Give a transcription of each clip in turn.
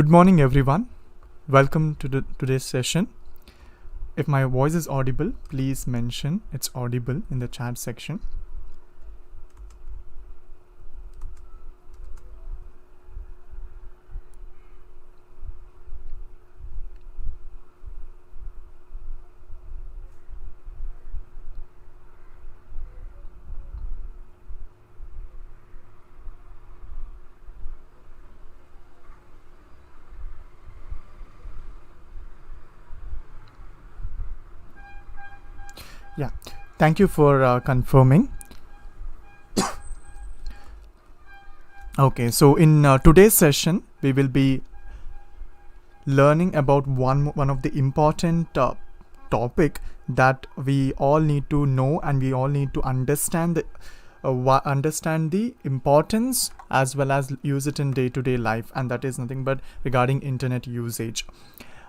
Good morning, everyone. Welcome to today's session. If my voice is audible, please mention it's audible in the chat section. Yeah, thank you for confirming. Okay, so in today's session, we will be learning about one of the important topic that we all need to know, and we all need to understand the importance as well as use it in day-to-day life, and that is nothing but regarding internet usage.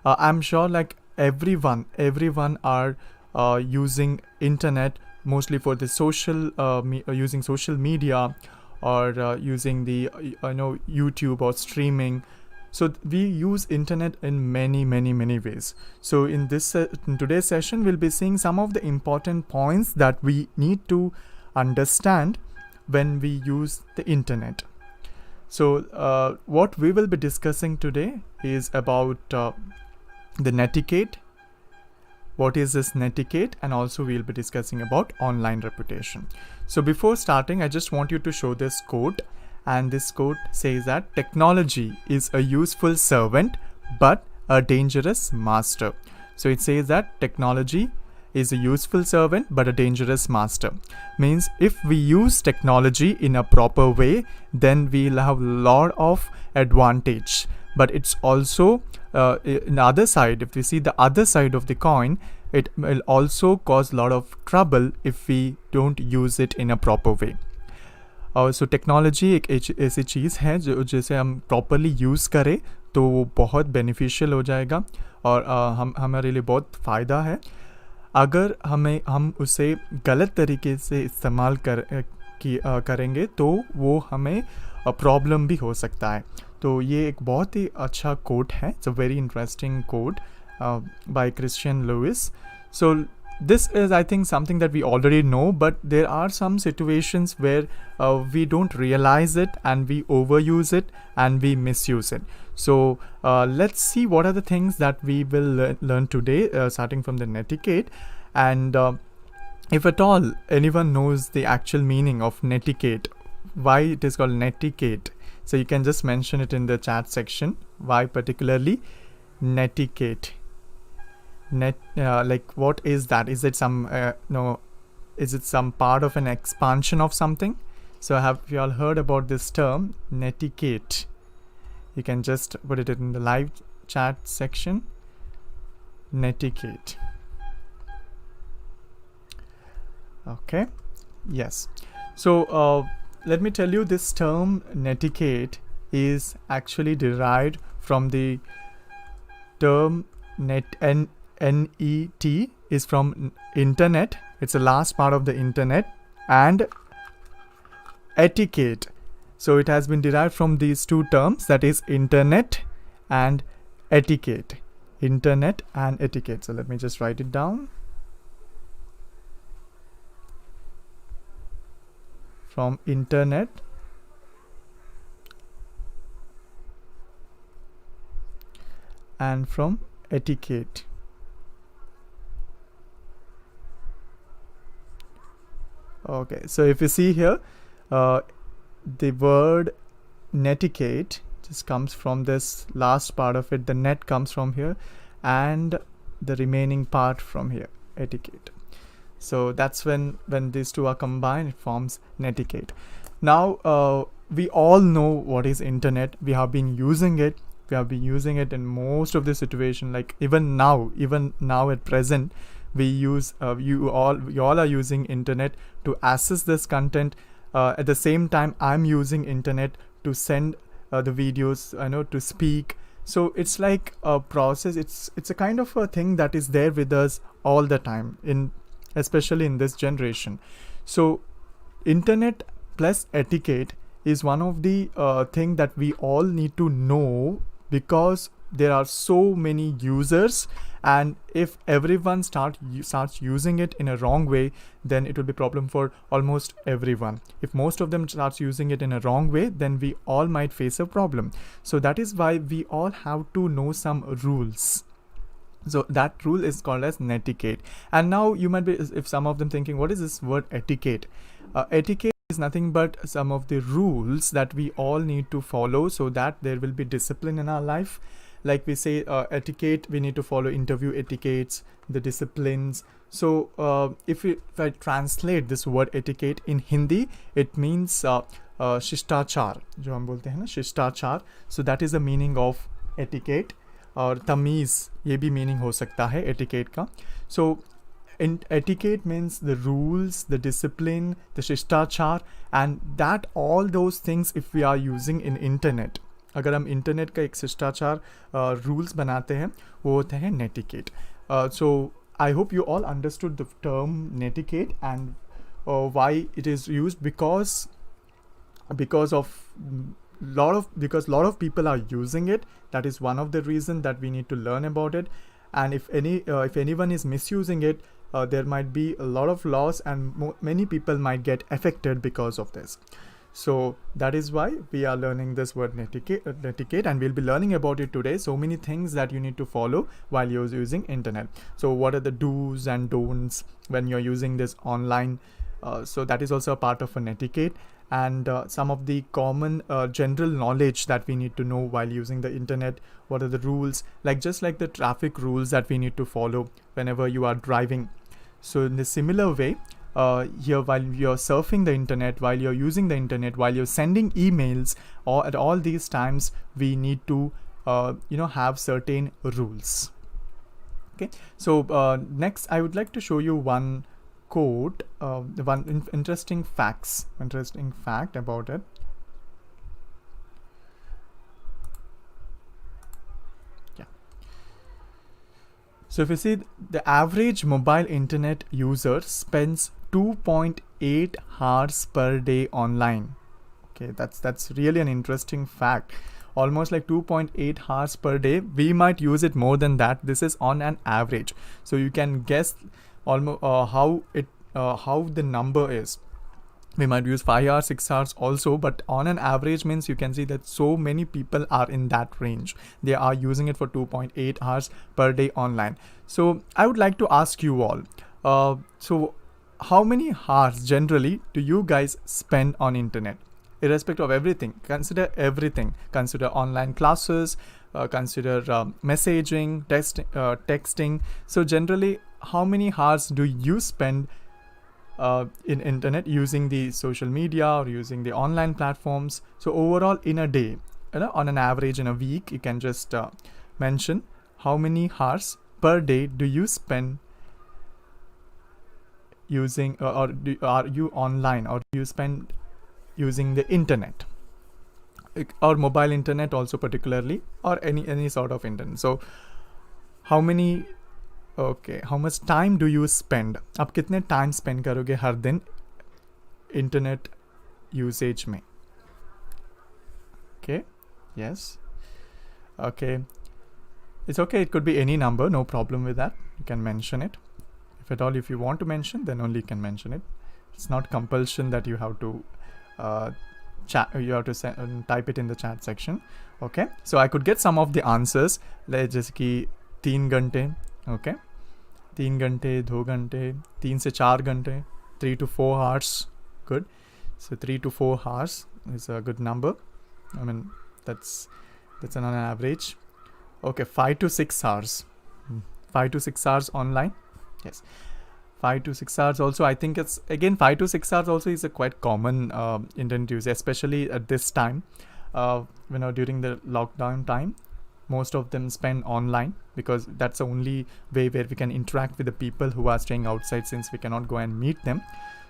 I'm sure like everyone are using internet mostly for the using social media, or using the YouTube or streaming. So we use internet in many ways. So in today's session, we'll be seeing some of the important points that we need to understand when we use the internet. So what we will be discussing today is about the netiquette. What is this netiquette? And also we'll be discussing about online reputation. So before starting, I just want you to show this quote, and this quote says that technology is a useful servant but a dangerous master. So it says that technology is a useful servant but a dangerous master. Means if we use technology in a proper way, then we'll have a lot of advantage. But it's also in the other side, if we see the other side of the coin, it will also cause a lot of trouble if we don't use it in a proper way. So technology एक ऐसी चीज़ है जो जैसे हम properly use करें तो वो बहुत बेनिफिशियल हो जाएगा, और हमारे लिए बहुत फ़ायदा है. अगर हम उसे गलत तरीके से इस्तेमाल करेंगे तो वो हमें प्रॉब्लम भी हो सकता है. तो ये एक बहुत ही अच्छा कोट है. It's a very interesting quote by Christian Louis. So this is, I think, something that we already know, but there are some situations where we don't realize it and we overuse it and we misuse it. So let's see what are the things that we will learn today, starting from the netiquette. And if at all anyone knows the actual meaning of netiquette, why it is called netiquette, so you can just mention it in the chat section. Why particularly netiquette? Like what is that? Is it some is it some part of an expansion of something? So have you all heard about this term netiquette? You can just put it in the live chat section. Netiquette. Okay, yes. So let me tell you, this term netiquette is actually derived from the term net is from internet. It's the last part of the internet, and etiquette. So it has been derived from these two terms, that is internet and etiquette. Internet and etiquette. So let me just write it down. From internet and from etiquette. Okay, so if you see here, the word netiquette just comes from this last part of it. The net comes from here, and the remaining part from here, etiquette. So that's when these two are combined, it forms netiquette. Now we all know what is internet. We have been using it. We have been using it in most of the situation. Like even now at present, we use you all are using internet to access this content. At the same time, I'm using internet to send the videos, to speak. So it's like a process. It's a kind of a thing that is there with us all the time, especially in this generation. So internet plus etiquette is one of the thing that we all need to know because there are so many users, and if everyone starts using it in a wrong way, then it will be problem for almost everyone. If most of them starts using it in a wrong way, then we all might face a problem. So that is why we all have to know some rules. So that rule is called as netiquette. And now you might be, if some of them thinking, what is this word etiquette? Etiquette is nothing but some of the rules that we all need to follow so that there will be discipline in our life. Like we say etiquette, we need to follow interview etiquettes, the disciplines. So if I translate this word etiquette in Hindi, it means शिष्टाचार, जो हम बोलते हैं ना शिष्टाचार. So that is the meaning of etiquette. और तमीज़ ये भी मीनिंग हो सकता है एटिकेट का. सो etiquette means the rules, the discipline, the शिष्टाचार, and that all those things if we are using in internet. अगर हम इंटरनेट का एक शिष्टाचार रूल्स बनाते हैं वो होते हैं netiquette. So I hope you all understood the term netiquette and why it is used because lot of people are using it. That is one of the reason that we need to learn about it. And if anyone is misusing it, there might be a lot of loss, and many people might get affected because of this. So that is why we are learning this word netiquette, and we'll be learning about it today. So many things that you need to follow while you're using internet. So what are the do's and don'ts when you're using this online? So that is also a part of a netiquette. And some of the common general knowledge that we need to know while using the internet. What are the rules, just like the traffic rules that we need to follow whenever you are driving. So in a similar way, here while you're surfing the internet, while you're using the internet, while you're sending emails, or at all these times we need to have certain rules. Okay, so next I would like to show you one quote, one interesting fact about it. Yeah. So if you see, the average mobile internet user spends 2.8 hours per day online. Okay, that's really an interesting fact. Almost like 2.8 hours per day. We might use it more than that. This is on an average. So you can guess almost how the number is. We might use 5 hours, 6 hours also, but on an average means you can see that so many people are in that range. They are using it for 2.8 hours per day online. So I would like to ask you all, so how many hours generally do you guys spend on internet? Irrespective of everything, consider everything. Consider online classes, consider messaging, texting. So generally, how many hours do you spend in internet using the social media or using the online platforms? So overall in a day, on an average in a week, you can just mention how many hours per day do you spend using are you online, or do you spend using the internet, or mobile internet also particularly, or any sort of internet. So how much time do you spend? आप कितने time spend करोगे हर दिन internet usage में? Okay, yes, okay, it's okay, it could be any number, no problem with that. You can mention it. If at all, if you want to mention, then only you can mention it. It's not compulsion that you have to type it in the chat section. Okay, so I could get some of the answers. Let's just कि 3 घंटे, okay, 3 घंटे, 2 घंटे, 3 से 4 घंटे, 3 to 4 hours. Good. So 3 to 4 hours is a good number. I mean, that's on an average. Okay, 5 to 6 hours. 5 to 6 hours online. Yes. 5 to 6 hours also. I think it's again 5 to 6 hours also is a quite common internet use, especially at this time. During the lockdown time, most of them spend online because that's the only way where we can interact with the people who are staying outside, since we cannot go and meet them.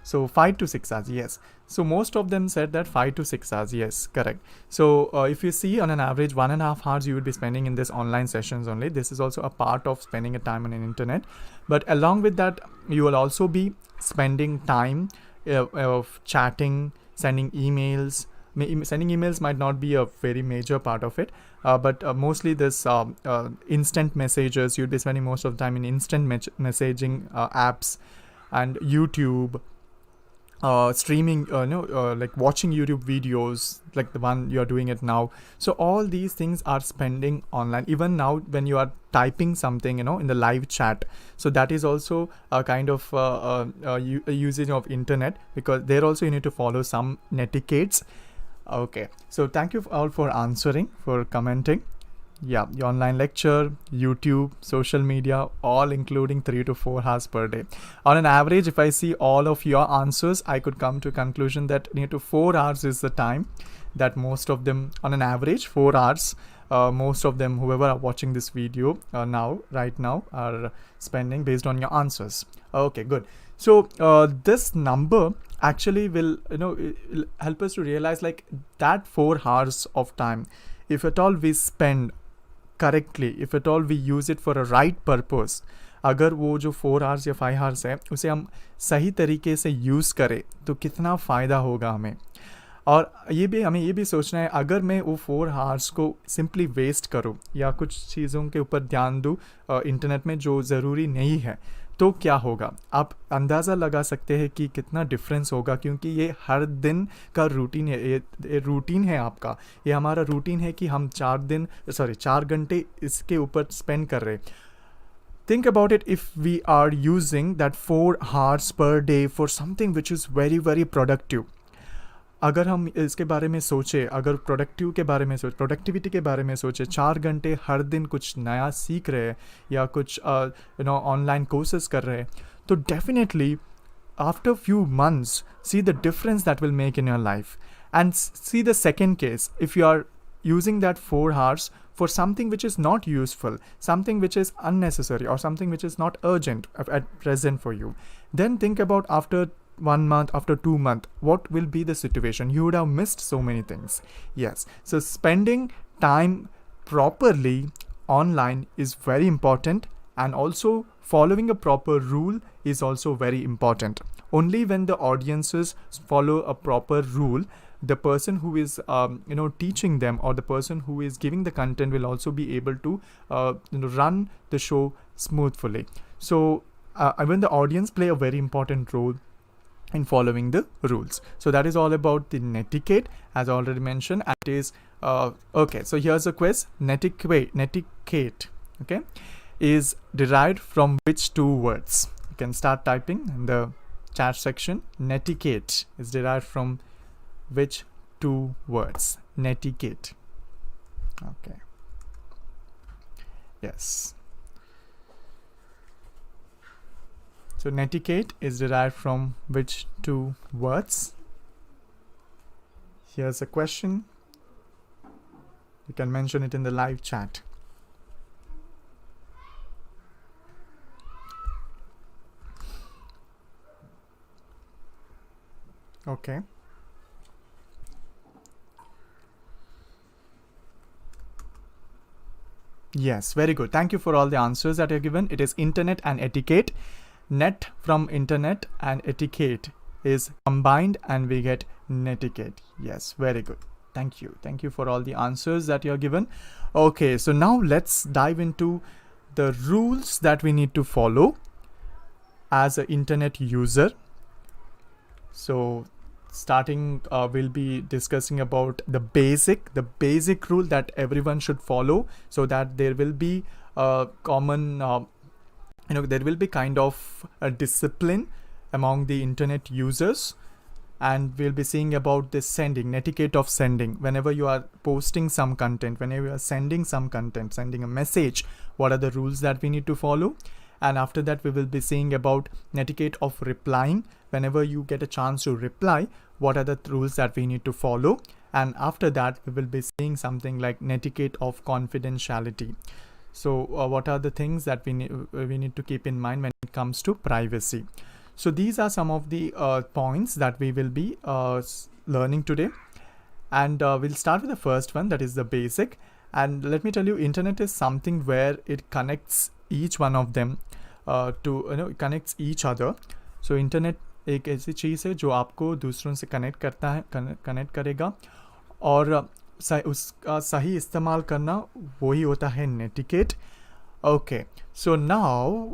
So 5 to 6 hours, yes. So most of them said that 5 to 6 hours, yes, correct. So if you see, on an average 1.5 hours you would be spending in this online sessions only. This is also a part of spending a time on an internet. But along with that, you will also be spending time of chatting, sending emails, sending emails might not be a very major part of it, but mostly this instant messages, you'll be spending most of the time in instant messaging apps and YouTube, streaming, like watching YouTube videos like the one you're doing it now. So all these things are spending online. Even now when you are typing something, in the live chat, so that is also a kind of usage of internet, because there also you need to follow some netiquettes. Okay, so thank you all for answering, for commenting. Yeah, your online lecture, YouTube, social media, all including 3 to 4 hours per day. On an average, if I see all of your answers, I could come to a conclusion that near to 4 hours is the time that most of them, on an average, 4 hours, most of them, whoever are watching this video right now, are spending based on your answers. Okay, good. So this number actually will, it'll help us to realize like that 4 hours of time, if at all we spend correctly, if at all we use it for a right purpose, अगर वो जो 4 hours या 5 hours है उसे हम सही तरीके से यूज़ करें तो कितना फ़ायदा होगा हमें. और हमें ये भी सोचना है, अगर मैं वो 4 hours को सिंपली वेस्ट करूँ या कुछ चीज़ों के ऊपर ध्यान दूँ इंटरनेट में जो ज़रूरी नहीं है, तो क्या होगा. आप अंदाज़ा लगा सकते हैं कि कितना डिफरेंस होगा, क्योंकि ये हर दिन का रूटीन है. ये रूटीन है आपका, ये हमारा रूटीन है कि हम 4 घंटे इसके ऊपर स्पेंड कर रहे. Think about it, if we are using that 4 hours per day for something which is very very productive. अगर हम इसके बारे में सोचें, अगर प्रोडक्टिविटी के बारे में सोचें, 4 घंटे हर दिन कुछ नया सीख रहे हैं या कुछ ऑनलाइन कोर्सेज कर रहे हैं, तो definitely after few months see the difference that will make in your life. And see the second case, if you are using that 4 hours for something which is not useful, something which is unnecessary, or something which is not urgent at present for you, then think about after 1 month, after 2 months, what will be the situation. You would have missed so many things. Yes, so spending time properly online is very important, and also following a proper rule is also very important. Only when the audiences follow a proper rule, the person who is teaching them, or the person who is giving the content, will also be able to run the show smoothly. So when the audience play a very important role in following the rules. So that is all about the netiquette, as already mentioned. And it is okay, so here's a quiz. Netiquette, okay, is derived from which 2 words? You can start typing in the chat section. Netiquette is derived from which 2 words? Netiquette. Okay. Yes. So netiquette is derived from which 2 words? Here's a question. You can mention it in the live chat. Okay. Yes, very good. Thank you for all the answers that are given. It is internet and etiquette. Net from internet and etiquette is combined and we get netiquette. Yes, very good. Thank you. Thank you for all the answers that you are given. Okay, so now let's dive into the rules that we need to follow as an internet user. So starting, we'll be discussing about the basic rule that everyone should follow, so that there will be a common there will be kind of a discipline among the internet users. And we'll be seeing about the sending, netiquette of sending. Whenever you are posting some content, whenever you are sending some content, sending a message, what are the rules that we need to follow? And after that, we will be seeing about netiquette of replying. Whenever you get a chance to reply, what are the rules that we need to follow? And after that, we will be seeing something like netiquette of confidentiality. So what are the things that we need to keep in mind when it comes to privacy? So these are some of the points that we will be learning today. And we'll start with the first one, that is the basic. And let me tell you, internet is something where it connects each one of them to connects each other. So internet एक ऐसी चीज़ है जो आपको दूसरों से connect करेगा. और उसका सही इस्तेमाल करना वही होता है netiquette. Okay, so now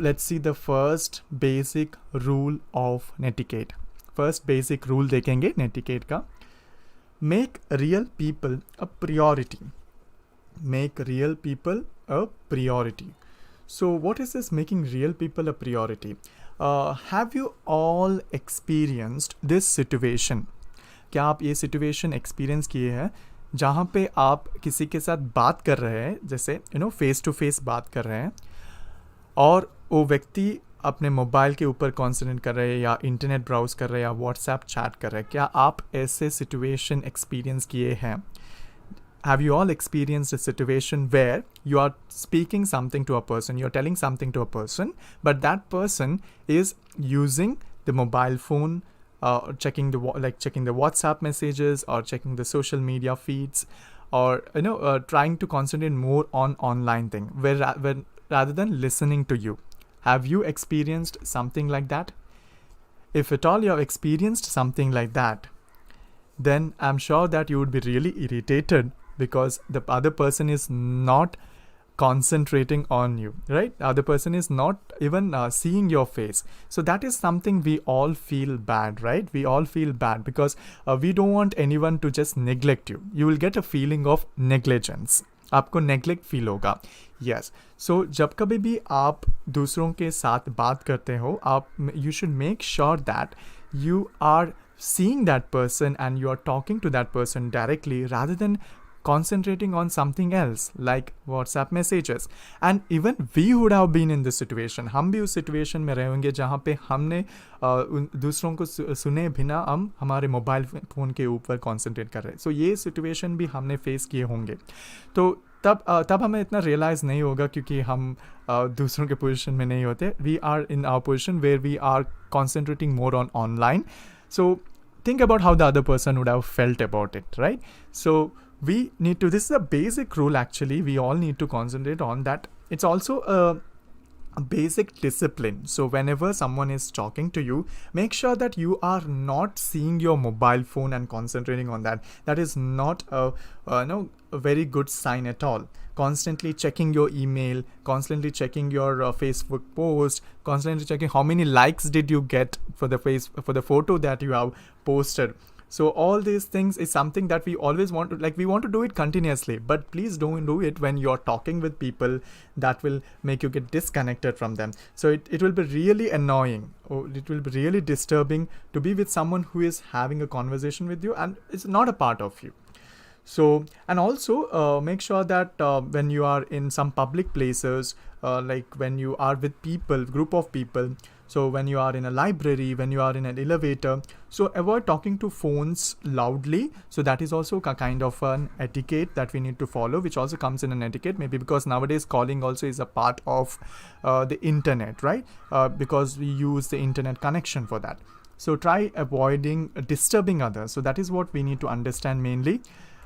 let's see the first basic rule of netiquette. First basic rule देखेंगे netiquette का. Make real people a priority. Make real people a priority. So what is this making real people a priority? Have you all experienced this situation? क्या आप ये situation experience किए हैं जहाँ पे आप किसी के साथ बात कर रहे हैं, जैसे face to face बात कर रहे हैं, और वो व्यक्ति अपने मोबाइल के ऊपर कॉन्सेंट्रेट कर रहे हैं या इंटरनेट ब्राउज कर रहे हैं या व्हाट्सएप चैट कर रहे हैं. क्या आप ऐसे सिचुएशन एक्सपीरियंस किए हैं? Have you all experienced a situation where you are speaking something to a person, you are telling something to a person, but that person is using the mobile phone, checking the WhatsApp messages or checking the social media feeds, or trying to concentrate more on online thing where rather than listening to you. Have you experienced something like that? If at all you have experienced something like that, then I'm sure that you would be really irritated because the other person is not concentrating on you, right? The other person is not even seeing your face. So that is something we all feel bad, right? We all feel bad because we don't want anyone to just neglect you. You will get a feeling of negligence. आपको neglect feel होगा. Yes, सो जब कभी भी आप दूसरों के साथ बात करते हो, आप you should make sure that you are seeing that person and you are talking to that person directly rather than concentrating on something else like WhatsApp messages. And even we would have been in this situation. हम भी उस situation में रहेंगे जहाँ पे हमने दूसरों को सुने बिना हम हमारे मोबाइल फ़ोन के ऊपर concentrate कर रहे हैं. So ये situation भी हमने face किए होंगे. तो तब हमें इतना realize नहीं होगा क्योंकि हम दूसरों के position में नहीं होते. We are in our position where we are concentrating more on online. So think about how the other person would have felt about it, right? So we need to, this is a basic rule actually, we all need to concentrate on that. It's also a basic discipline. So whenever someone is talking to you, make sure that you are not seeing your mobile phone and concentrating on that. That is not a very good sign at all. Constantly checking your email, constantly checking your Facebook post, constantly checking how many likes did you get for the photo that you have posted. So all these things is something that we always want to, we want to do it continuously, but please don't do it when you're talking with people. That will make you get disconnected from them. So it will be really annoying, or it will be really disturbing to be with someone who is having a conversation with you and it's not a part of you. So, and also make sure that when you are in some public places, like when you are with people, group of people, so when you are in a library, when you are in an elevator, so avoid talking to phones loudly. So that is also a kind of an etiquette that we need to follow, which also comes in an etiquette, maybe because nowadays calling also is a part of the internet, right? Because we use the internet connection for that. So try avoiding disturbing others. So that is what we need to understand mainly.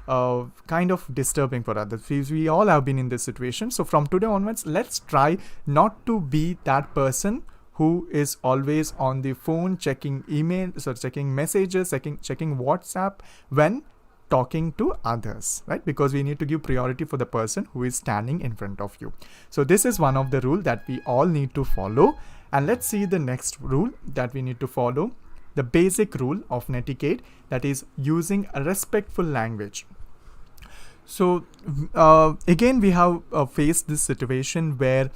Kind of disturbing for others. We all have been in this situation. So from today onwards, let's try not to be that person who is always on the phone checking emails, so checking messages, checking WhatsApp when talking to others, right? Because we need to give priority for the person who is standing in front of you. So this is one of the rules that we all need to follow. And let's see the next rule that we need to follow. The basic rule of netiquette, that is using a respectful language. So again, we have faced this situation where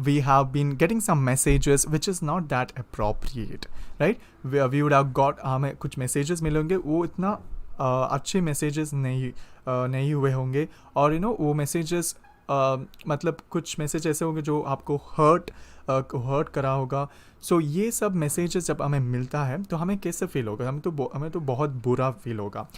we have been getting some messages which is not that appropriate, right? We would have got हमें कुछ messages मिलेंगे, वो इतना अच्छे messages नहीं हुए होंगे, और वो messages मतलब कुछ message ऐसे होंगे जो आपको hurt करा होगा. So ये सब messages जब हमें मिलता है तो हमें कैसे feel होगा? हमें तो बहुत बुरा feel होगा.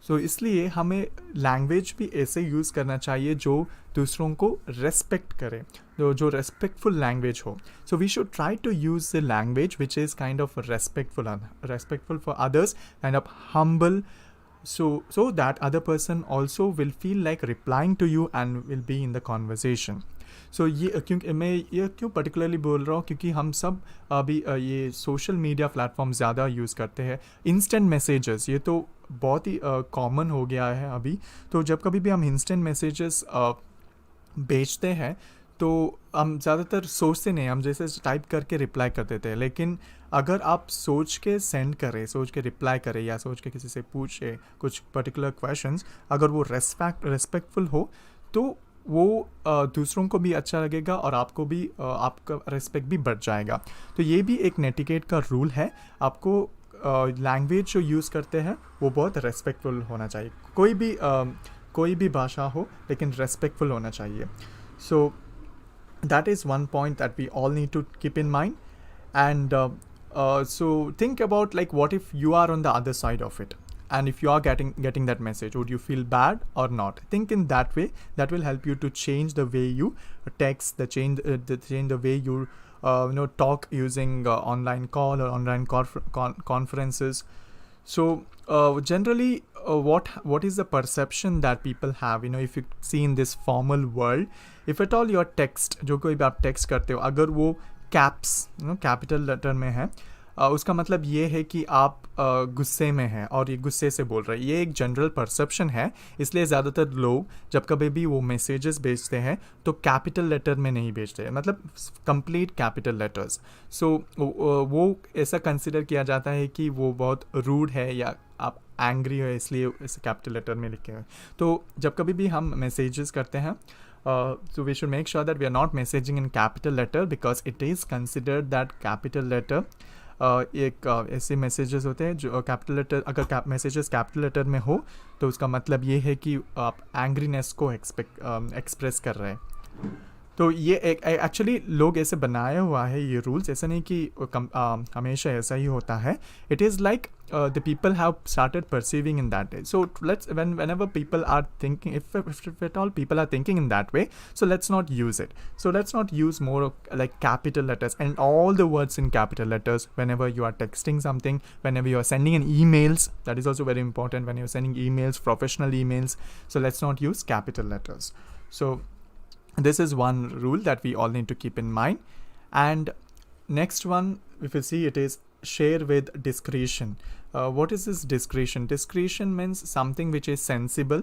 So इसलिए हमें लैंग्वेज भी ऐसे यूज़ करना चाहिए जो दूसरों को रेस्पेक्ट करे, जो रेस्पेक्टफुल लैंग्वेज हो. So we should try to use the language which is kind of respectful for others, kind of humble, so that other person also will feel like replying to you and will be in the conversation. सो ये क्योंकि मैं ये क्यों particularly बोल रहा हूँ, क्योंकि हम सब अभी ये सोशल मीडिया प्लेटफॉर्म ज़्यादा यूज़ करते हैं. इंस्टेंट मैसेजेस ये तो बहुत ही कॉमन हो गया है अभी. तो जब कभी भी हम इंस्टेंट मैसेजेस भेजते हैं तो हम ज़्यादातर सोचते नहीं, हम जैसे टाइप करके रिप्लाई कर देते हैं. लेकिन अगर आप सोच के सेंड करें, सोच के रिप्लाई करें, या सोच के किसी से पूछे कुछ पर्टिकुलर क्वेश्चंस, अगर वो रेस्पेक्टफुल हो तो वो दूसरों को भी अच्छा लगेगा और आपको भी आपका रेस्पेक्ट भी बढ़ जाएगा. तो ये भी एक नेटिकेट का रूल है. आपको लैंग्वेज जो यूज़ करते हैं वो बहुत रेस्पेक्टफुल होना चाहिए. कोई भी भाषा हो लेकिन रेस्पेक्टफुल होना चाहिए. सो that is one point that we all need to keep in mind. And so think about, like, what if you are on the other side of it, and if you are getting that message, would you feel bad or not? Think in that way. That will help you to change the way you text, change the way you talk using online call or online conferences. So generally what is the perception that people have, if you see in this formal world, if at all your text, जो कोई भी आप text करते हो, अगर वो caps capital letter में है, उसका मतलब ये है कि आप गुस्से में हैं और ये गुस्से से बोल रहे हैं. ये एक जनरल परसेप्शन है. इसलिए ज़्यादातर लोग जब कभी भी वो मैसेजेस भेजते हैं तो कैपिटल लेटर में नहीं भेजते हैं, मतलब कंप्लीट कैपिटल लेटर्स. सो वो ऐसा कंसिडर किया जाता है कि वो बहुत रूड है या आप एंग्री हो, इसलिए इसे कैपिटल लेटर में लिखे हैं. तो जब कभी भी हम मैसेजेस करते हैं, so we should make sure that we are not messaging in capital letter, because it is considered that capital letter एक ऐसे मैसेजेस होते हैं जो कैपिटल लेटर, अगर मैसेजेस कैपिटल लेटर में हो तो उसका मतलब ये है कि आप एंग्रीनेस को एक्सप्रेस कर रहे हैं. तो ये एक्चुअली लोग ऐसे बनाया हुआ है ये रूल्स, ऐसा नहीं कि हमेशा ऐसा ही होता है. It is like the people have started perceiving in that way. So whenever people are thinking, if at all people are thinking in that way, so let's not use it. So let's not use more like capital letters and all the words in capital letters whenever you are texting something, whenever you are sending an emails. That is also very important when you're sending emails, professional emails. So let's not use capital letters. So this is one rule that we all need to keep in mind. And next one, if you see, it is share with discretion. What is this discretion? Discretion means something which is sensible,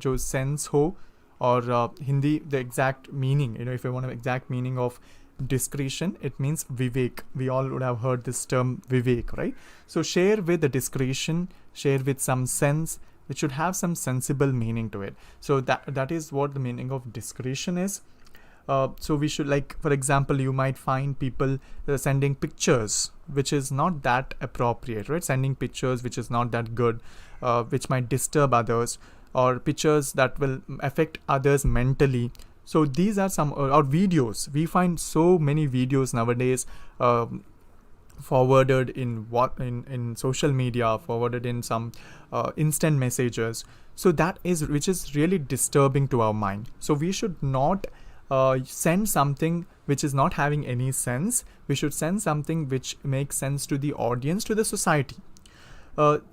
जो sense हो, और Hindi the exact meaning, if you want an exact meaning of discretion, it means vivek. We all would have heard this term vivek, right? So share with the discretion, share with some sense. It should have some sensible meaning to it. So that is what the meaning of discretion is. So we should, like, for example, you might find people sending pictures which is not that appropriate, right? Sending pictures which is not that good, which might disturb others, or pictures that will affect others mentally. So these are some, or videos. We find so many videos nowadays forwarded in social media, forwarded in some instant messages. So that is, which is really disturbing to our mind. So we should not send something which is not having any sense. We should send something which makes sense to the audience, to the society.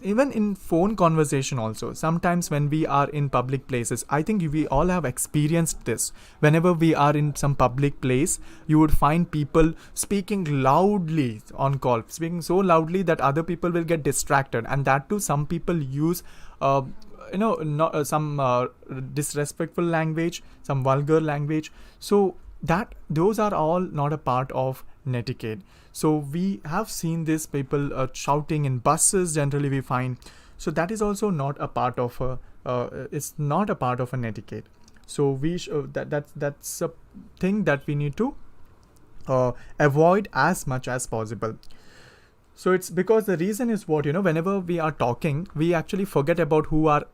Even in phone conversation also, sometimes when we are in public places, I think we all have experienced this. Whenever we are in some public place, you would find people speaking loudly on call, speaking so loudly that other people will get distracted, and that too some people use some disrespectful language, some vulgar language. So those are all not a part of netiquette. So we have seen this, people shouting in buses generally we find. So that is also not a part of it's not a part of a netiquette. So that's a thing that we need to avoid as much as possible. So it's because the reason is what, whenever we are talking, we actually forget about who are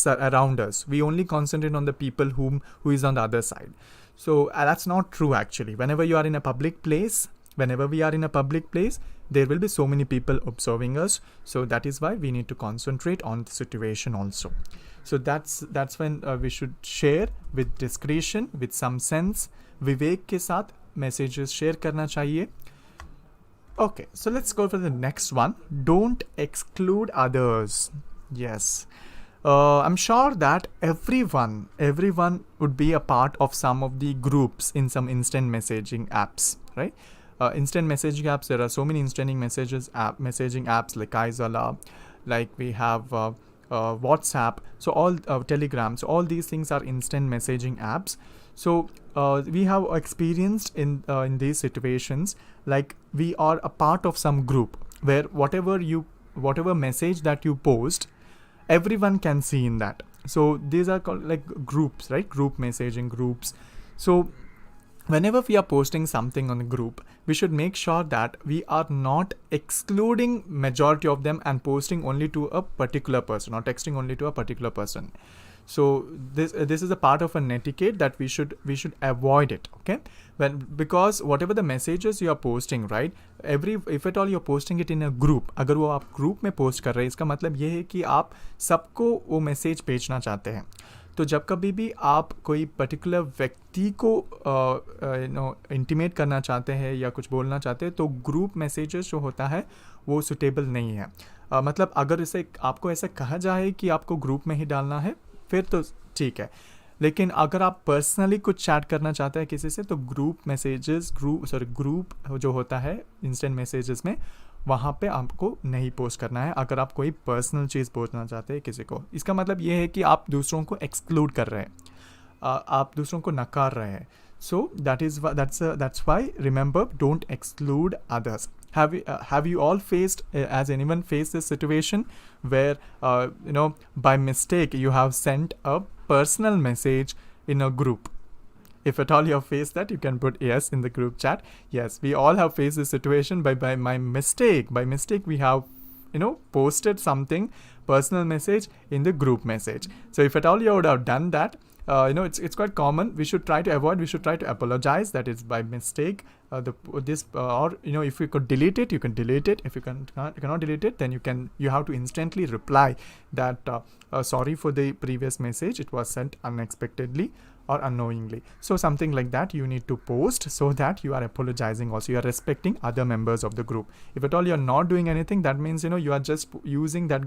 around us. We only concentrate on the people who is on the other side. So that's not true actually. Whenever we are in a public place, there will be so many people observing us. So that is why we need to concentrate on the situation also. So that's when we should share with discretion, with some sense. विवेक के साथ messages share करना चाहिए. Okay, so let's go for the next one. Don't exclude others. Yes. I'm sure that everyone would be a part of some of the groups in some instant messaging apps, right? Instant messaging apps, there are so many messaging apps like Kaizala, like we have WhatsApp, so all Telegram, so all these things are instant messaging apps. So we have experienced in these situations, like we are a part of some group where whatever message that you post, everyone can see in that. So these are called like groups, right? Group messaging groups. So whenever we are posting something on a group, we should make sure that we are not excluding majority of them and posting only to a particular person or texting only to a particular person. So this is a part of a netiquette that we should avoid it, okay? Because whatever the messages you are posting, right, if at all you're posting it in a group, अगर वो आप group में post कर रहे हैं, इसका मतलब ये है कि आप सबको वो message भेजना चाहते हैं. तो जब कभी भी आप कोई पर्टिकुलर व्यक्ति को इंटीमेट करना चाहते हैं या कुछ बोलना चाहते हैं, तो ग्रुप मैसेजेस जो होता है वो सुटेबल नहीं है. मतलब अगर इसे आपको ऐसा कहा जाए कि आपको ग्रुप में ही डालना है, फिर तो ठीक है. लेकिन अगर आप पर्सनली कुछ चैट करना चाहते हैं किसी से, तो ग्रुप जो होता है इंस्टेंट मैसेजेस में, वहाँ पे आपको नहीं पोस्ट करना है अगर आप कोई पर्सनल चीज़ बोलना चाहते हैं किसी को. इसका मतलब ये है कि आप दूसरों को एक्सक्लूड कर रहे हैं, आप दूसरों को नकार रहे हैं. सो that's why remember, don't exclude others. Have you all faced, has anyone faced this situation where by mistake you have sent a personal message in a group? If at all you have faced that, you can put yes in the group chat. Yes, we all have faced this situation. By my mistake, we have posted something personal message in the group message. So if at all you would have done that, it's quite common. We should try to avoid. We should try to apologize that it's by mistake. Or if you could delete it, you can delete it. If you cannot delete it, then you have to instantly reply that sorry for the previous message. It was sent unexpectedly or unknowingly. So something like that you need to post, so that you are apologizing also. You are respecting other members of the group. If at all you are not doing anything, that means you are just using that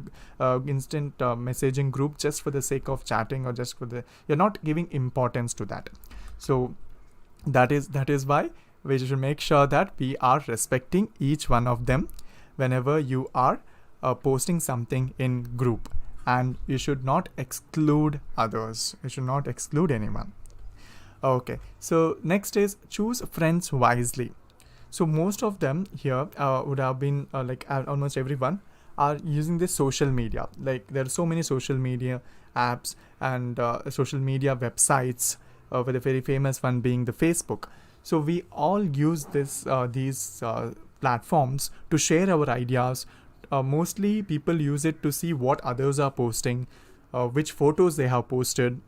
instant messaging group just for the sake of chatting, or just you're not giving importance to that. So that is why we should make sure that we are respecting each one of them whenever you are posting something in group. And you should not exclude others. You should not exclude anyone. Okay, so next is choose friends wisely. So most of them here would have been almost everyone are using this social media. Like there are so many social media apps and social media websites, with a very famous one being the Facebook. So we all use these platforms to share our ideas. Mostly people use it to see what others are posting, which photos they have posted,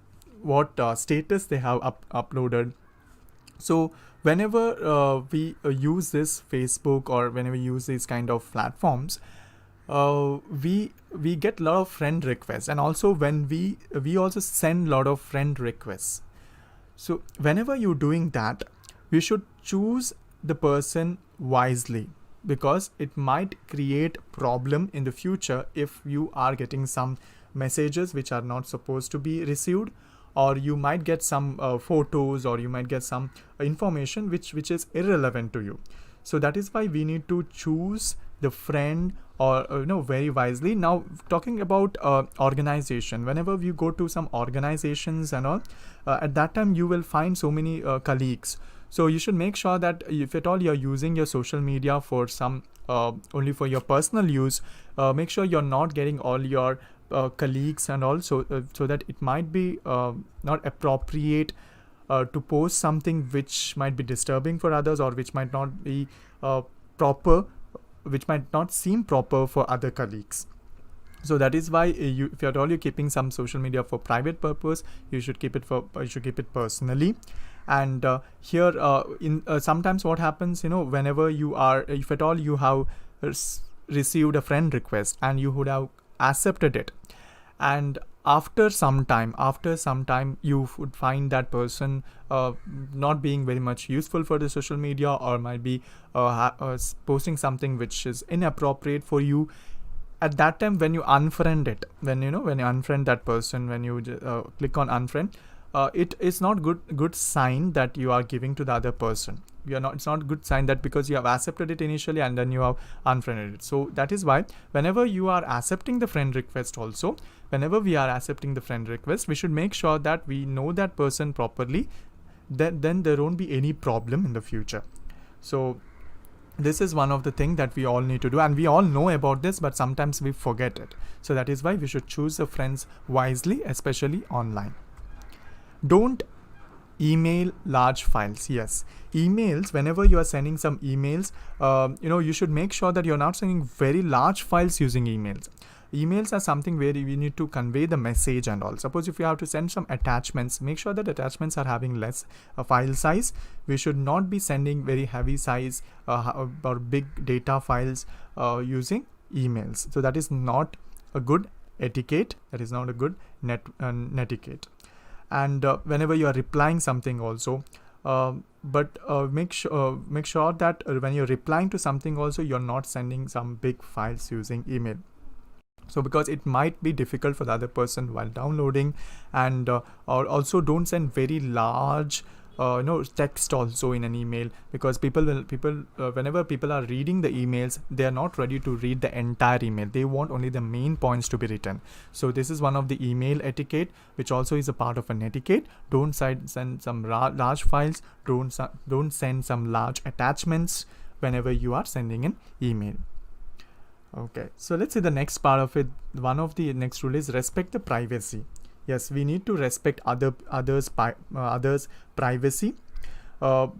what status they have uploaded. So whenever we use this Facebook, or whenever we use these kind of platforms, we get a lot of friend requests, and also when we also send a lot of friend requests. So whenever you're doing that, you should choose the person wisely, because it might create problem in the future if you are getting some messages which are not supposed to be received, or you might get some photos, or you might get some information which is irrelevant to you. So that is why we need to choose the friend or very wisely. Now talking about organization, whenever you go to some organizations and all, at that time you will find so many colleagues. So you should make sure that if at all you're using your social media for some only for your personal use, make sure you're not getting all your colleagues and all, so that it might be not appropriate to post something which might be disturbing for others, or which might not be proper, which might not seem proper for other colleagues. So that is why if at all you're keeping some social media for private purpose, you should keep it personally. And here sometimes what happens, whenever if at all you have received a friend request and you would have accepted it, and after some time you would find that person not being very much useful for the social media, or might be posting something which is inappropriate for you. at that time when you unfriend it, when you unfriend that person, when you click on unfriend, it is not good sign that you are giving to the other person. It's not good sign that because you have accepted it initially and then you have unfriended it. So that is why whenever you are accepting the friend request, also whenever we are accepting the friend request, we should make sure that we know that person properly, then there won't be any problem in the future. So this is one of the things that we all need to do, and we all know about this, but sometimes we forget it. So that is why we should choose the friends wisely, especially online. Don't email large files. Yes, emails, whenever you are sending some emails, you should make sure that you're not sending very large files using emails. Emails are something where we need to convey the message and all. Suppose if you have to send some attachments, make sure that attachments are having less file size. We should not be sending very heavy size or big data files using emails. So that is not a good etiquette. That is not a good netiquette. And whenever you are replying something also, make sure that when you're replying to something also, you're not sending some big files using email. So because it might be difficult for the other person while downloading, and or also don't send very large text also in an email, because whenever people are reading the emails, they are not ready to read the entire email. They want only the main points to be written. So this is one of the email etiquette, which also is a part of an etiquette. Don't send some large files. Don't send some large attachments whenever you are sending an email. Okay, so let's see the next part of it. One of the next rule is respect the privacy. Yes, we need to respect others' privacy,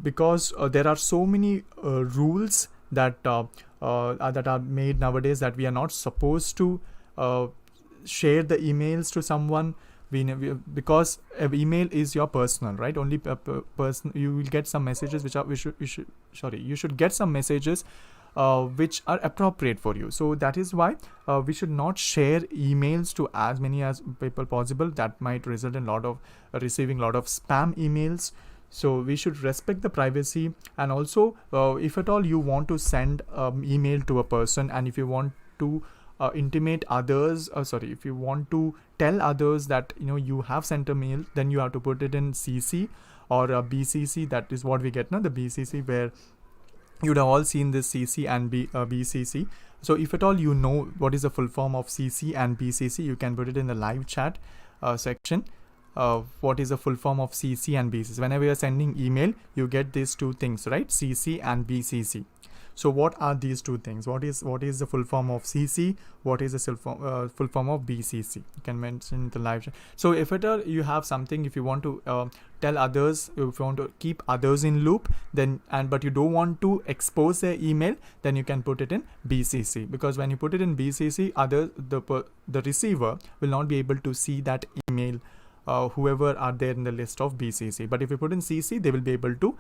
because there are so many rules that are made nowadays, that we are not supposed to share the emails to someone. Because email is your personal, right? Only person, you will get some messages you should get some messages which are appropriate for you. So that is why we should not share emails to as many as people possible. That might result in receiving a lot of spam emails. So we should respect the privacy. And also if at all you want to send email to a person, and if you want to intimate others, if you want to tell others that you have sent a mail, then you have to put it in CC or BCC. That is what we get now, the BCC, where you'd have all seen this CC and BCC. So if at all you know what is the full form of CC and BCC, you can put it in the live chat section. What is the full form of CC and BCC? Whenever you're sending email, you get these two things, right? CC and BCC. So what are these two things? What is the full form of CC? What is the full form of BCC? You can mention in the live chat. So if at all you have something, if you want to tell others, if you want to keep others in loop, then but you don't want to expose their email, then you can put it in BCC. Because when you put it in BCC, the receiver will not be able to see that email, whoever are there in the list of BCC. But if you put in CC, they will be able to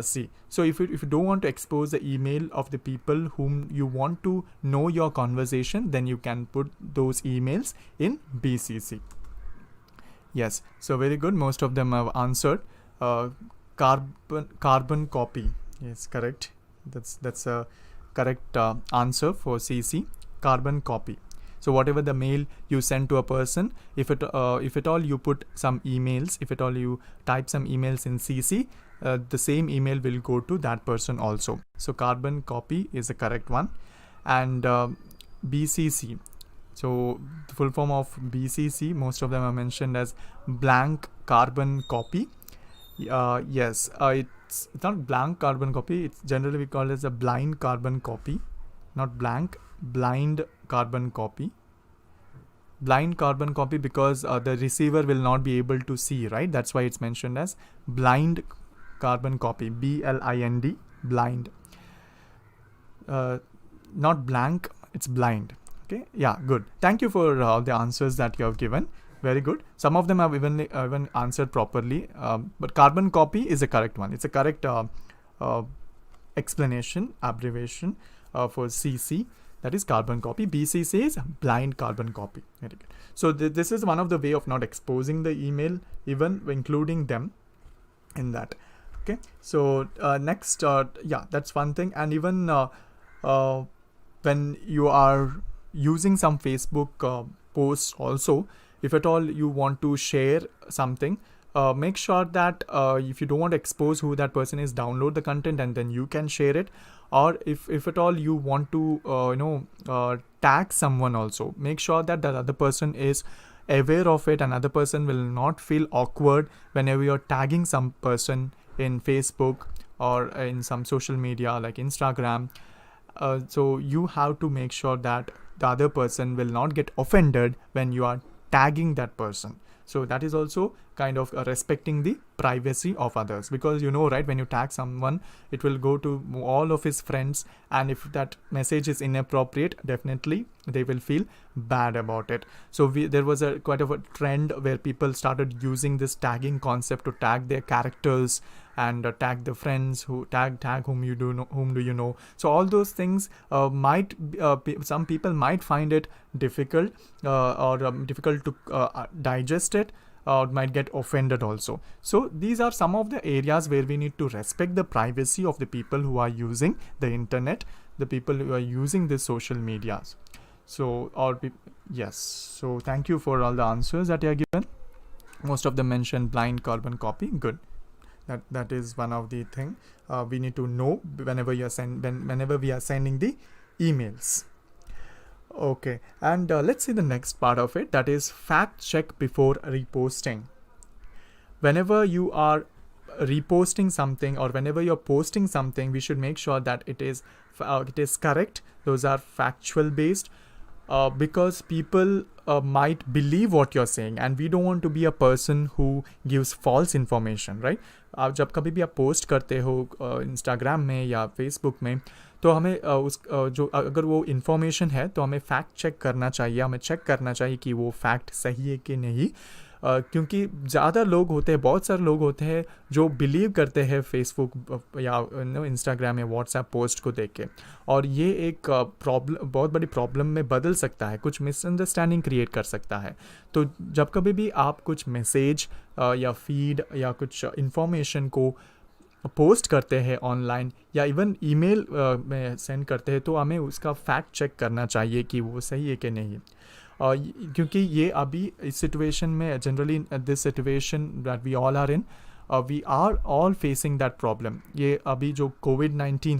see. So if you don't want to expose the email of the people whom you want to know your conversation, then you can put those emails in BCC. Yes, so very good. Most of them have answered. Carbon copy. Yes, correct. That's a correct answer for CC. Carbon copy. So whatever the mail you send to a person, if at all you put some emails, if at all you type some emails in CC, the same email will go to that person also. So carbon copy is the correct one. And BCC. So the full form of BCC, most of them are mentioned as blank carbon copy. Yes, it's not blank carbon copy. It's generally we call it as a blind carbon copy, not blank, blind carbon copy. Blind carbon copy because the receiver will not be able to see, right? That's why it's mentioned as blind carbon copy, BLIND, blind. Not blank, it's blind. Okay, yeah, good. Thank you for the answers that you have given. Very good. Some of them have even answered properly, but carbon copy is the correct one. It's a correct explanation, abbreviation for CC. That is carbon copy. BCC is blind carbon copy. Very good. So this is one of the way of not exposing the email, even including them in that. Okay. So next, yeah, that's one thing. And even when you are using some Facebook posts also, if at all you want to share something, make sure that if you don't want to expose who that person is, download the content and then you can share it. Or if at all you want to tag someone also, make sure that the other person is aware of it, and other person will not feel awkward whenever you're tagging some person in Facebook or in some social media like Instagram. So you have to make sure that the other person will not get offended when you are tagging that person. So that is also kind of respecting the privacy of others, because right, when you tag someone, it will go to all of his friends, and if that message is inappropriate, definitely they will feel bad about it. So there was quite of a trend where people started using this tagging concept to tag their characters and tag the friends who tag whom do you know. So all those things might some people might find it difficult or difficult to digest it, or might get offended also. So these are some of the areas where we need to respect the privacy of the people who are using the internet, the people who are using the social medias. So yes, so thank you for all the answers that you are given. Most of them mentioned blind carbon copy. Good. That is one of the thing we need to know whenever we are sending the emails. Okay, and let's see the next part of it, that is fact check before reposting. Whenever you are reposting something or whenever you're posting something, we should make sure that it is correct. Those are factual based, because people might believe what you're saying, and we don't want to be a person who gives false information, right? आप जब कभी भी आप post करते हो Instagram में या Facebook में, तो हमें जो अगर वो इन्फॉर्मेशन है तो हमें फैक्ट चेक करना चाहिए, हमें चेक करना चाहिए कि वो फैक्ट सही है कि नहीं, क्योंकि ज़्यादा लोग होते हैं, बहुत सारे लोग होते हैं जो बिलीव करते हैं फेसबुक या इंस्टाग्राम या व्हाट्सएप पोस्ट को देख के, और ये एक बहुत बड़ी प्रॉब्लम में बदल सकता है, कुछ मिसअंडरस्टैंडिंग क्रिएट कर सकता है. तो जब कभी भी आप कुछ मैसेज या फीड या कुछ इंफॉर्मेशन को पोस्ट करते हैं ऑनलाइन या इवन ईमेल में सेंड करते हैं, तो हमें उसका फैक्ट चेक करना चाहिए कि वो सही है कि नहीं. क्योंकि ये अभी इस सिचुएशन में, generally this situation that we all are in, we are all facing that problem. ये अभी जो कोविड-19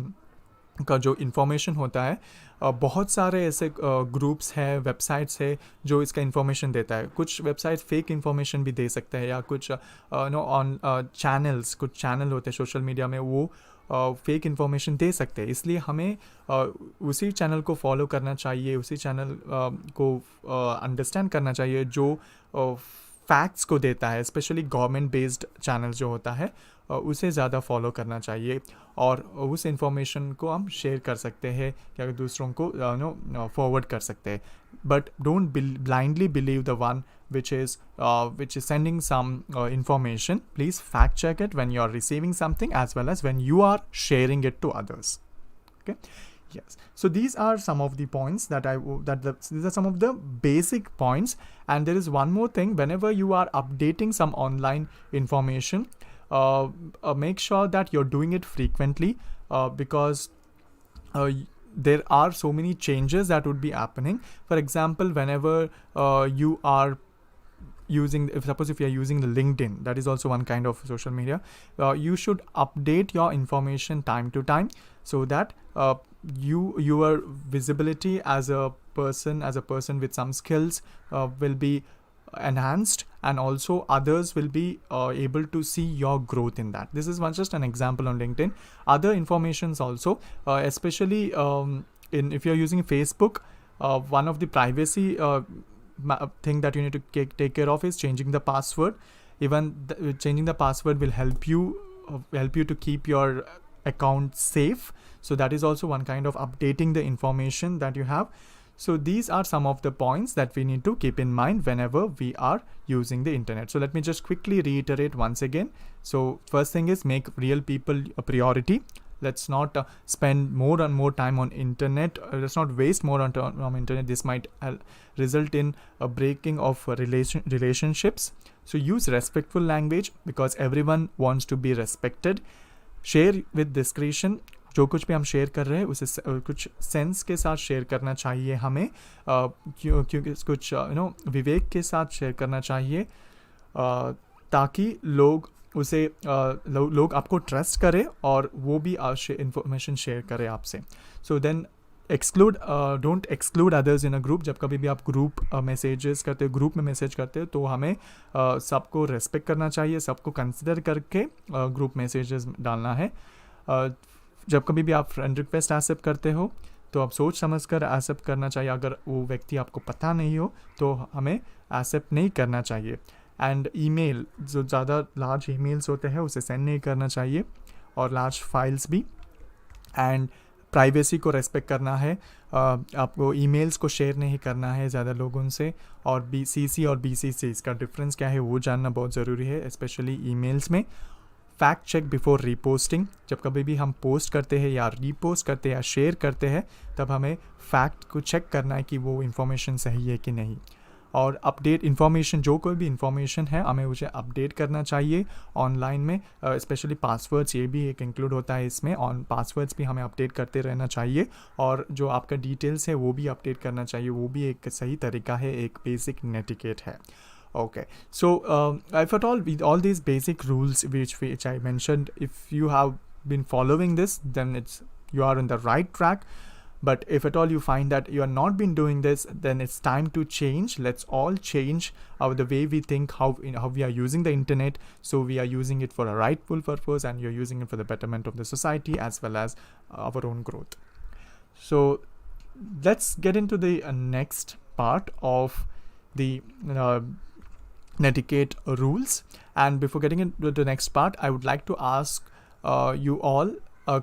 का जो इन्फॉर्मेशन होता है, बहुत सारे ऐसे ग्रुप्स हैं, वेबसाइट्स है जो इसका इन्फॉर्मेशन देता है. कुछ वेबसाइट फेक इन्फॉर्मेशन भी दे सकते हैं, या कुछ ऑन चैनल्स, कुछ चैनल होते हैं सोशल मीडिया में, वो फेक इन्फॉर्मेशन दे सकते हैं. इसलिए हमें उसी चैनल को फॉलो करना चाहिए, उसी चैनल को अंडरस्टैंड करना चाहिए जो फैक्ट्स को देता है. स्पेशली गवर्नमेंट बेस्ड चैनल जो होता है, उसे ज़्यादा फॉलो करना चाहिए, और उस इंफॉर्मेशन को हम शेयर कर सकते हैं या दूसरों को फॉरवर्ड कर सकते हैं. But don't blindly believe the one which is sending some information. Please fact check it when you are receiving something as well as when you are sharing it to others. Okay. Yes. So these are some of the points these are some of the basic points. And there is one more thing. Whenever you are updating some online information, make sure that you're doing it frequently, because there are so many changes that would be happening. For example, whenever you are using, suppose if you are using the LinkedIn, that is also one kind of social media, you should update your information time to time, so that your visibility as a person with some skills will be enhanced, and also others will be able to see your growth in that. This is just an example on LinkedIn. Other informations also, especially if you're using Facebook, one of the privacy thing that you need to take care of is changing the password. Even changing the password will help you to keep your account safe. So that is also one kind of updating the information that you have. So these are some of the points that we need to keep in mind whenever we are using the internet. So let me just quickly reiterate once again. So first thing is, make real people a priority. Let's not spend more and more time on internet. Let's not waste more on internet. This might result in a breaking of relationships. So use respectful language, because everyone wants to be respected. Share with discretion. जो कुछ भी हम share कर रहे हैं उसे कुछ sense के साथ शेयर करना चाहिए हमें, क्योंकि कुछ विवेक के साथ शेयर करना चाहिए, ताकि लोग उसे लोग आपको ट्रस्ट करें और वो भी इंफॉर्मेशन शेयर करें आपसे. So then don't exclude others in a group. जब कभी भी आप ग्रुप मैसेजेस करते हो, ग्रुप में मैसेज करते हो, तो हमें सबको रेस्पेक्ट करना चाहिए, सबको कंसिडर करके ग्रुप मैसेजेस डालना है. जब कभी भी आप फ्रेंड रिक्वेस्ट एक्सेप्ट करते हो तो आप सोच समझ कर एक्सेप्ट करना चाहिए. अगर वो व्यक्ति आपको पता नहीं हो तो हमें एक्सेप्ट नहीं करना चाहिए. एंड ईमेल, जो ज़्यादा लार्ज ईमेल्स होते हैं उसे सेंड नहीं करना चाहिए, और लार्ज फाइल्स भी. एंड प्राइवेसी को रेस्पेक्ट करना है. आपको ईमेल्स को शेयर नहीं करना है ज़्यादा लोगों से. और BCC और BCC इसका डिफरेंस क्या है वो जानना बहुत ज़रूरी है, स्पेशली ईमेल्स में. Fact check before reposting. जब कभी भी हम पोस्ट करते हैं या रीपोस्ट करते हैं या शेयर करते हैं तब हमें फैक्ट को चेक करना है कि वो इन्फॉर्मेशन सही है कि नहीं. और अपडेट इन्फॉर्मेशन, जो कोई भी इन्फॉर्मेशन है हमें उसे अपडेट करना चाहिए ऑनलाइन में. स्पेशली पासवर्ड्स, ये भी एक इंक्लूड होता है इसमें. पासवर्ड्स भी हमें अपडेट करते रहना चाहिए, और जो आपका डिटेल्स है वो भी अपडेट करना चाहिए. वो भी एक सही तरीका है, एक बेसिक नेटिकेट है. Okay, so if at all, with all these basic rules which I mentioned, if you have been following this, then you are on the right track. But if at all you find that you are not been doing this, then it's time to change. Let's all change the way we think, how we are using the internet. So we are using it for a rightful purpose, and you're using it for the betterment of the society as well as our own growth. So let's get into the next part of the Netiquette rules. And before getting into the next part, I would like to ask you all a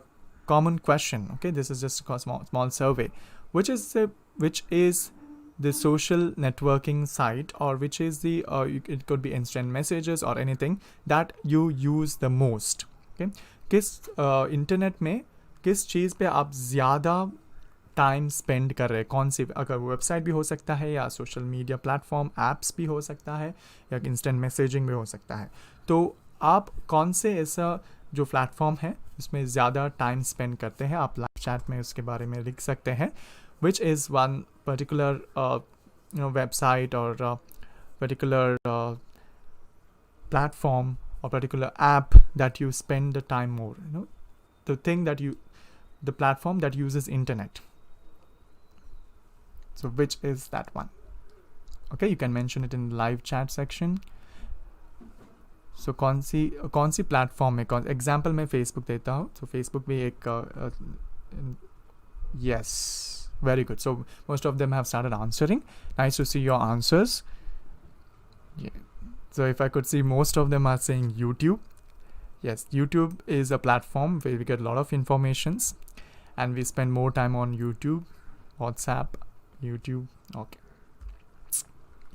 common question. Okay, this is just a small survey. Which is the social networking site, or which is the it could be instant messages or anything that you use the most. Okay, किस internet में किस चीज़ पे आप ज़्यादा time spend कर रहे हैं, कौन सी, अगर वेबसाइट भी हो सकता है या सोशल मीडिया प्लेटफॉर्म ऐप्स भी हो सकता है या इंस्टेंट मैसेजिंग भी हो सकता है. तो आप कौन से ऐसा जो प्लेटफॉर्म है उसमें ज़्यादा टाइम स्पेंड करते हैं, आप लाइव चैट में उसके बारे में लिख सकते हैं. Which is one particular website और particular platform or particular app that you spend the time more, the platform that uses internet. So which is that one? Okay, you can mention it in the live chat section. So कौन सी platform में, example मैं Facebook देता हूँ. तो Facebook भी एक yes, very good. So most of them have started answering. Nice to see your answers. Yeah. So if I could see, most of them are saying YouTube. Yes, YouTube is a platform where we get a lot of informations, and we spend more time on YouTube, WhatsApp, YouTube. Okay.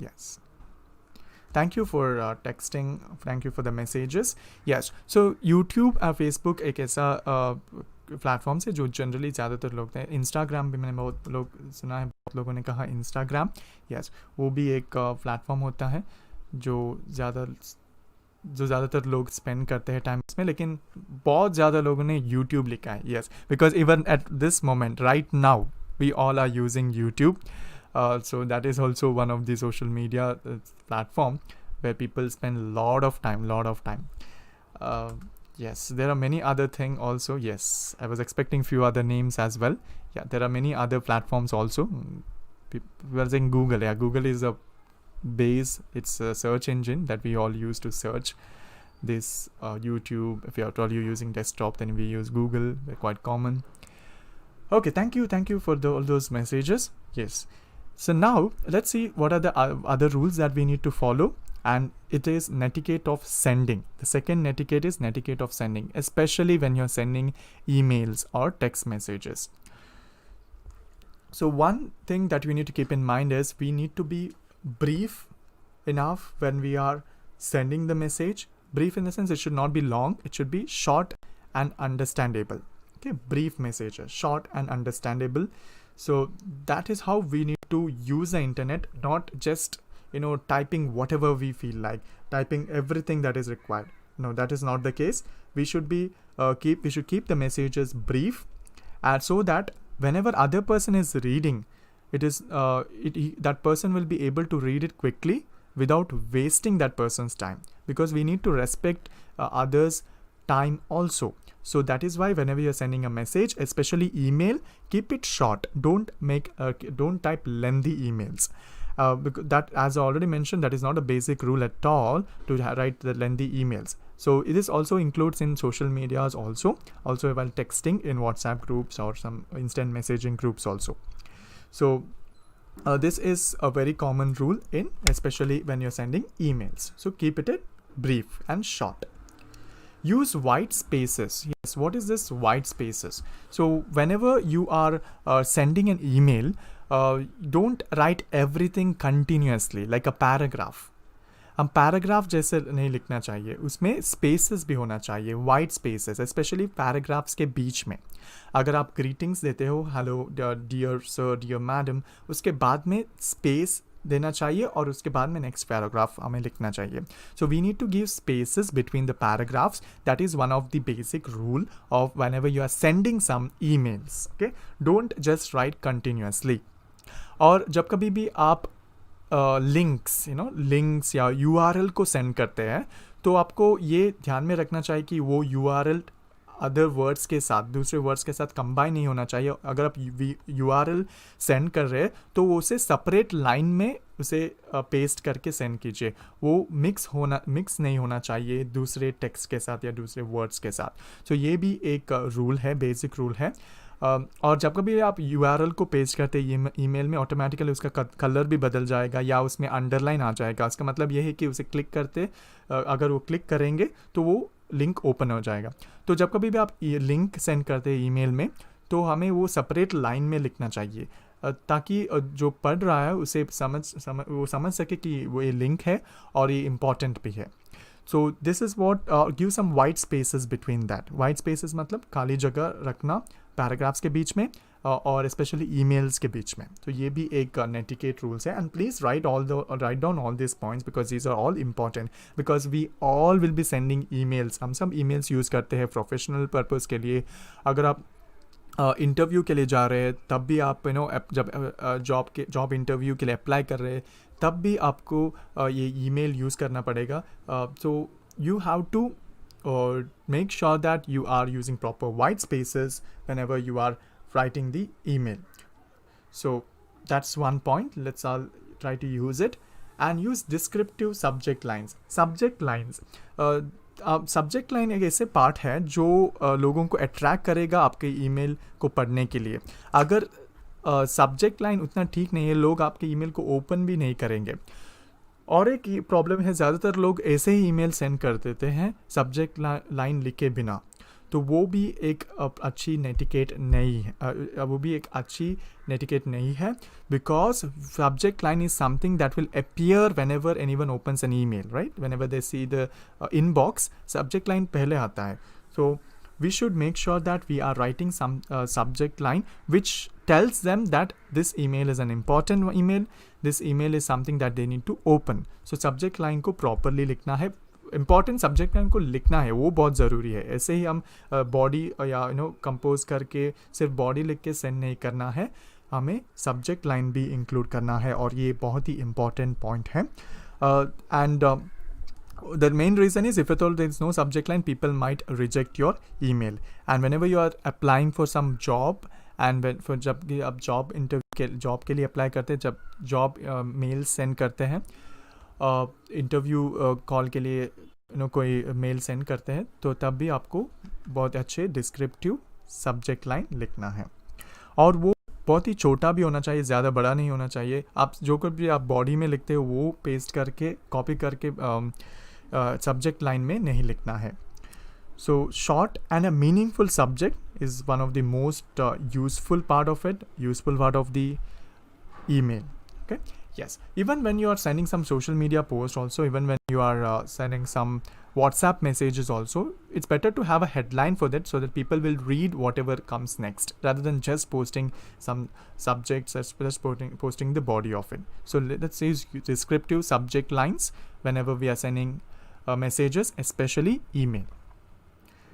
Yes. Thank you for texting. Thank you for the messages. Yes. So YouTube और Facebook एक ऐसा platform से जो generally ज़्यादातर लोग हैं. Instagram भी मैंने बहुत लोग सुना है, बहुत लोगों ने कहा इंस्टाग्राम. यस, वो भी एक प्लेटफॉर्म होता है जो ज़्यादातर लोग स्पेंड करते हैं टाइम इसमें. लेकिन बहुत ज़्यादा लोगों ने यूट्यूब लिखा है. Yes, because even at this moment right now we all are using YouTube. So that is also one of the social media platform where people spend lot of time. Yes, there are many other things also. Yes, I was expecting few other names as well. Yeah, there are many other platforms also. People are saying Google. Yeah, Google is a base. It's a search engine that we all use to search this. YouTube, if you're all using desktop, then we use Google. They're quite common. Okay, thank you for all those messages. Yes. So now let's see what are the other rules that we need to follow, and it is netiquette of sending. The second netiquette is netiquette of sending, especially when you're sending emails or text messages. So one thing that we need to keep in mind is we need to be brief enough when we are sending the message. Brief in the sense it should not be long, it should be short and understandable. Okay, brief messages, short and understandable. So that is how we need to use the internet, not just typing whatever we feel like, typing everything that is required. No, that is not the case. We should be we should keep the messages brief, and so that whenever other person is reading, that person will be able to read it quickly without wasting that person's time, because we need to respect others' time also. So that is why whenever you're sending a message, especially email, keep it short. Don't type lengthy emails. Because that, as I already mentioned, that is not a basic rule at all to write the lengthy emails. So this also includes in social medias also while texting in WhatsApp groups or some instant messaging groups also. So this is a very common rule especially when you're sending emails. So keep it brief and short. Use white spaces. Yes, what is this white spaces? So whenever you are sending an email, don't write everything continuously like a paragraph. हम paragraph जैसे नहीं लिखना चाहिए, उसमें spaces भी होना चाहिए, white spaces, specially paragraphs के बीच में. अगर आप ग्रीटिंग्स देते हो, hello dear sir, dear madam, उसके बाद में स्पेस देना चाहिए और उसके बाद में नेक्स्ट पैराग्राफ हमें लिखना चाहिए. So we need to give spaces between the paragraphs. That is one of the basic rule of whenever you are sending some emails. Okay, don't just write continuously. और जब कभी भी आप लिंक्स या URL को सेंड करते हैं, तो आपको ये ध्यान में रखना चाहिए कि वो URL अदर वर्ड्स के साथ, दूसरे वर्ड्स के साथ कंबाइन नहीं होना चाहिए. अगर आप URL सेंड कर रहे हैं तो वो उसे सेपरेट लाइन में उसे पेस्ट करके सेंड कीजिए. वो मिक्स नहीं होना चाहिए दूसरे टेक्स्ट के साथ या दूसरे वर्ड्स के साथ. सो ये भी एक रूल है, बेसिक रूल है. और जब कभी आप URL को पेस्ट करते हैं ईमेल में, ऑटोमेटिकली उसका कलर भी बदल जाएगा या उसमें अंडरलाइन आ जाएगा. इसका मतलब ये है कि उसे क्लिक करते, अगर वो क्लिक करेंगे तो वो लिंक ओपन हो जाएगा. तो जब कभी भी आप लिंक सेंड करते हैं ईमेल में, तो हमें वो सेपरेट लाइन में लिखना चाहिए, ताकि जो पढ़ रहा है उसे वो समझ सके कि वो ये लिंक है और ये इम्पॉर्टेंट भी है. So this is what give some white spaces between that. White spaces मतलब खाली जगह रखना पैराग्राफ्स के बीच में और स्पेशली ईमेल्स के बीच में. तो ये भी एक नेटिकेट रूल्स है. And please write down all this points because these are all important, because we all will be sending emails. हम सब ईमेल्स यूज़ करते हैं प्रोफेशनल पर्पज़ के लिए. अगर आप इंटरव्यू के लिए जा रहे हैं, तब भी आप जब जॉब इंटरव्यू के लिए अप्लाई कर रहे हैं, तब भी आपको ये ईमेल यूज़ करना पड़ेगा. So you have to make sure that you are using proper white spaces whenever you are writing the email. So that's one point. Let's all try to use it. And use descriptive subject lines. Subject lines. Subject line एक ऐसे part है जो लोगों को attract करेगा आपके email को पढ़ने के लिए. अगर सब्जेक्ट लाइन उतना ठीक नहीं है, लोग आपके ईमेल को ओपन भी नहीं करेंगे. और एक प्रॉब्लम है, ज़्यादातर लोग ऐसे ही ईमेल सेंड कर देते हैं सब्जेक्ट लाइन लिखे बिना. तो वो भी एक अच्छी नेटिकेट नहीं है, because subject line is something that will appear whenever anyone opens an email, right? Whenever they see the inbox, subject line पहले आता है. सो we should make sure that we are writing some subject line which tells them that this email is an important email, this email is something that they need to open. So subject line को properly लिखना है, important subject line को लिखना है, वो बहुत ज़रूरी है. ऐसे ही हम body या compose करके सिर्फ body लिख के send नहीं करना है, हमें subject line भी include करना है, और ये बहुत ही important point है. And the main reason is, if at all there is no subject line, people might reject your email. And whenever you are applying for some job, and जब भी आप जॉब के लिए अप्लाई करते हैं, जब job mail send करते हैं, इंटरव्यू कॉल के लिए कोई मेल सेंड करते हैं, तो तब भी आपको बहुत अच्छे डिस्क्रिप्टिव सब्जेक्ट लाइन लिखना है. और वो बहुत ही छोटा भी होना चाहिए, ज़्यादा बड़ा नहीं होना चाहिए. आप जो कुछ भी आप बॉडी में लिखते हो वो पेस्ट करके, कॉपी करके सब्जेक्ट लाइन में नहीं लिखना है. So short and a meaningful subject is one of the most useful part of the email. Okay, yes, even when you are sending some social media posts also, even when you are sending some WhatsApp messages also, it's better to have a headline for that, so that people will read whatever comes next, rather than just posting some subjects, just posting the body of it. So let's use descriptive subject lines whenever we are sending messages, especially email.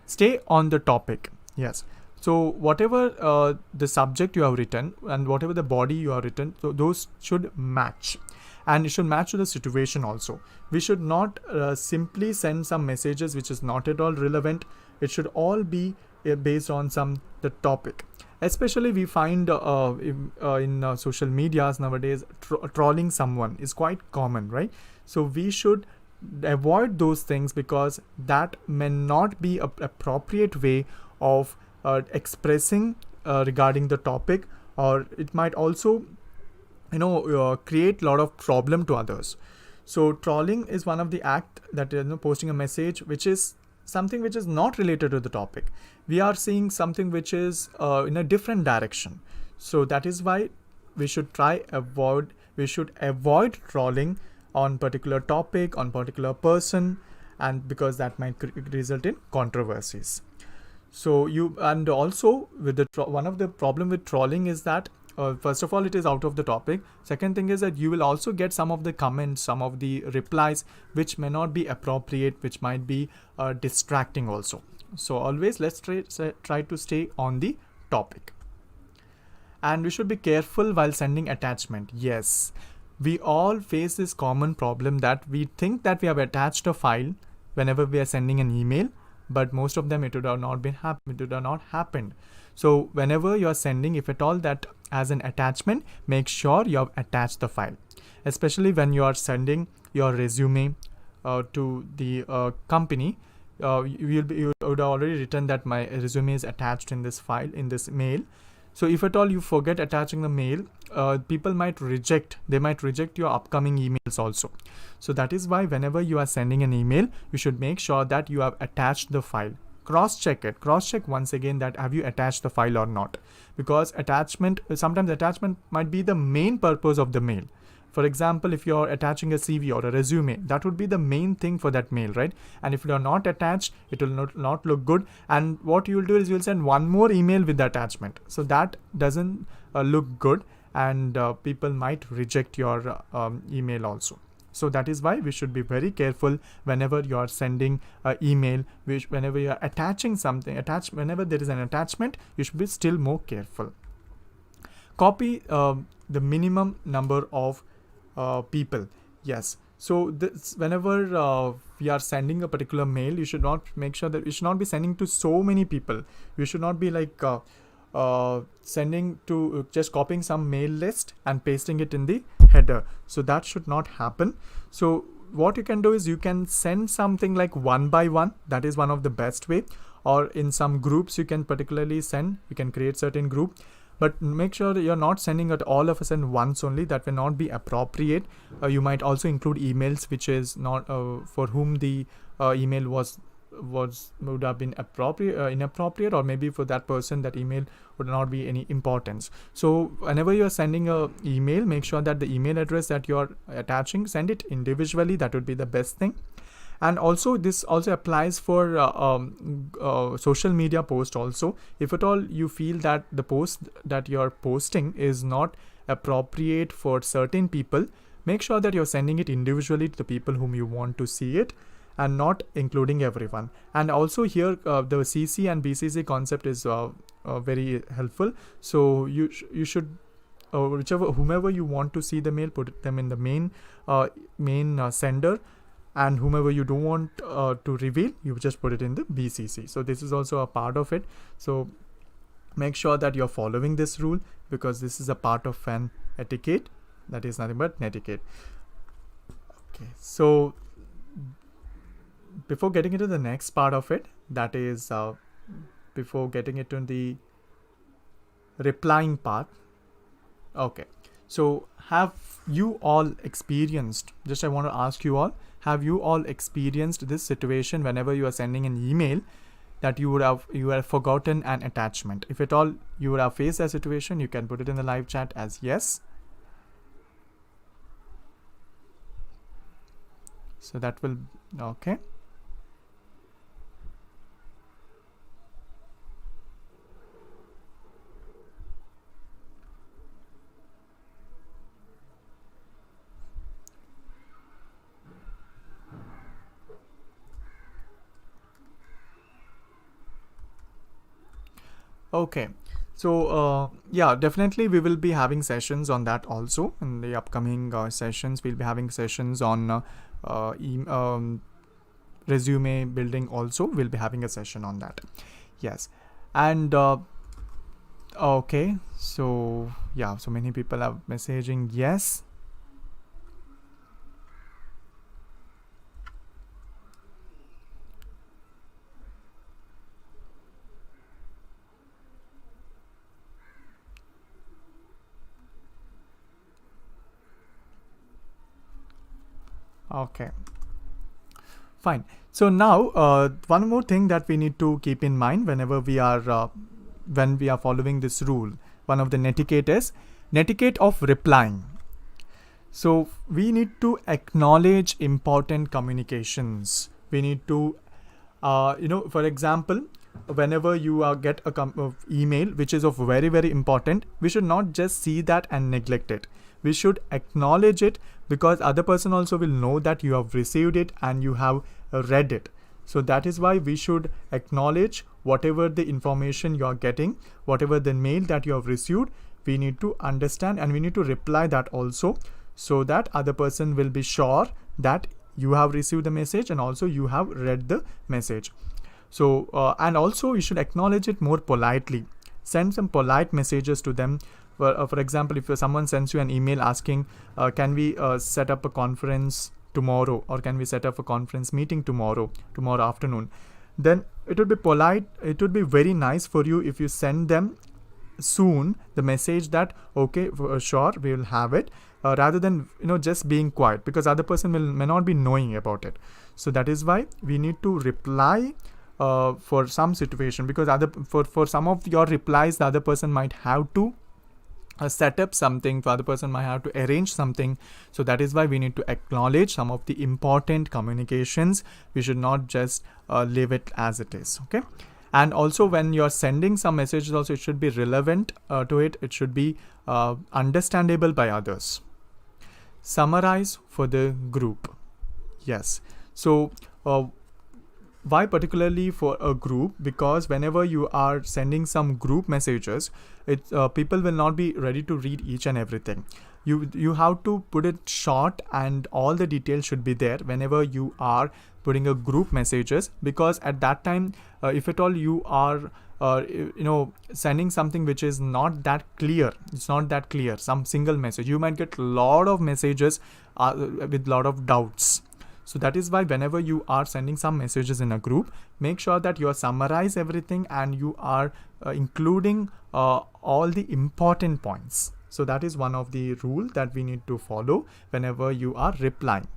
stay on the topic. Yes. So whatever the subject you have written and whatever the body you have written, so those should match, and it should match to the situation also. We should not simply send some messages which is not at all relevant. It should all be based on the topic. Especially we find in social medias nowadays, trolling someone is quite common, right? So we should avoid those things, because that may not be a appropriate way of expressing regarding the topic, or it might also create a lot of problem to others. So trolling is one of the act that posting a message which is something which is not related to the topic. We are seeing something which is in a different direction. So that is why we should avoid trolling on particular topic, on particular person, and because that might result in controversies. So and also with one of the problem with trolling is that first of all, it is out of the topic. Second thing is that you will also get some of the comments, some of the replies which may not be appropriate, which might be distracting also. So always let's try to stay on the topic. And we should be careful while sending attachment. Yes, we all face this common problem that we think that we have attached a file whenever we are sending an email, but most of them it would have not happened. So whenever you are sending, if at all that as an attachment, make sure you have attached the file. Especially when you are sending your resume to the company, you would have already written that my resume is attached in this file, in this mail. So if at all you forget attaching the mail, people might reject your upcoming emails also. So that is why whenever you are sending an email, you should make sure that you have attached the file. Cross-check once again that have you attached the file or not, because sometimes attachment might be the main purpose of the mail. For example, if you're attaching a CV or a resume, that would be the main thing for that mail, right? And if you are not attached, it will not look good. And what you will do is you'll send one more email with the attachment. So that doesn't look good, and people might reject your email also. So that is why we should be very careful whenever you are sending an email, whenever you are attaching something, whenever there is an attachment, you should be still more careful. Copy the minimum number of people. Yes. So whenever we are sending a particular mail, you should not be sending to so many people. You should not be like sending to just copying some mail list and pasting it in the header. So that should not happen. So what you can do is you can send something like one by one. That is one of the best way. Or in some groups you can particularly send. You can create certain group. But make sure that you're not sending it all of a sudden once only. That will not be appropriate. You might also include emails which is not for whom the email would have been inappropriate, or maybe for that person that email would not be any importance. So whenever you're sending a email, make sure that the email address that you're attaching, send it individually. That would be the best thing. And also this also applies for social media post also. If at all you feel that the post that you're posting is not appropriate for certain people, make sure that you're sending it individually to the people whom you want to see it, and not including everyone. And also here the CC and BCC concept is very helpful. So you should whomever you want to see the mail, put them in the main sender, and whomever you don't want to reveal, you just put it in the BCC. So this is also a part of it. So make sure that you're following this rule, because this is a part of an etiquette. That is nothing but netiquette. Okay, so before getting into the next part of it, that is before getting into the replying part. Okay, so have you all experienced, just I want to ask you all, have you all experienced this situation whenever you are sending an email that you have forgotten an attachment? If at all you would have faced that situation, you can put it in the live chat as yes. So that will, okay. Okay. So yeah, definitely we will be having sessions on that also in the upcoming sessions. We'll be having sessions on resume building also. We'll be having a session on that. Yes. And okay, so yeah, so many people are messaging yes. Okay, fine. So now one more thing that we need to keep in mind whenever we are when we are following this rule, one of the netiquette is netiquette of replying. So we need to acknowledge important communications. We need to, for example, whenever you get a email which is of very important, we should not just see that and neglect it. We should acknowledge it because other person also will know that you have received it and you have read it. So that is why we should acknowledge whatever the information you are getting, whatever the mail that you have received. We need to understand and we need to reply that also, so that other person will be sure that you have received the message and also you have read the message. So and also you should acknowledge it more politely. Send some polite messages to them. For example, if someone sends you an email asking can we set up a conference tomorrow, or can we set up a conference meeting tomorrow afternoon, then it would be polite, it would be very nice for you if you send them soon the message that okay, sure, we will have it, rather than just being quiet, because other person may not be knowing about it. So that is why we need to reply for some situation, because for some of your replies the other person might have to set up something, for other person might have to arrange something. So that is why we need to acknowledge some of the important communications. We should not just leave it as it is. Okay. And also when you're sending some messages also, it should be relevant to it. It should be understandable by others. Summarize for the group. Yes. So why particularly for a group? Because whenever you are sending some group messages, people will not be ready to read each and everything. You have to put it short and all the details should be there whenever you are putting a group messages, because at that time if at all you are sending something which is not that clear, it's not that clear, some single message, you might get a lot of messages with lot of doubts. So that is why whenever you are sending some messages in a group, make sure that you summarize everything and you are including all the important points. So that is one of the rule that we need to follow whenever you are replying.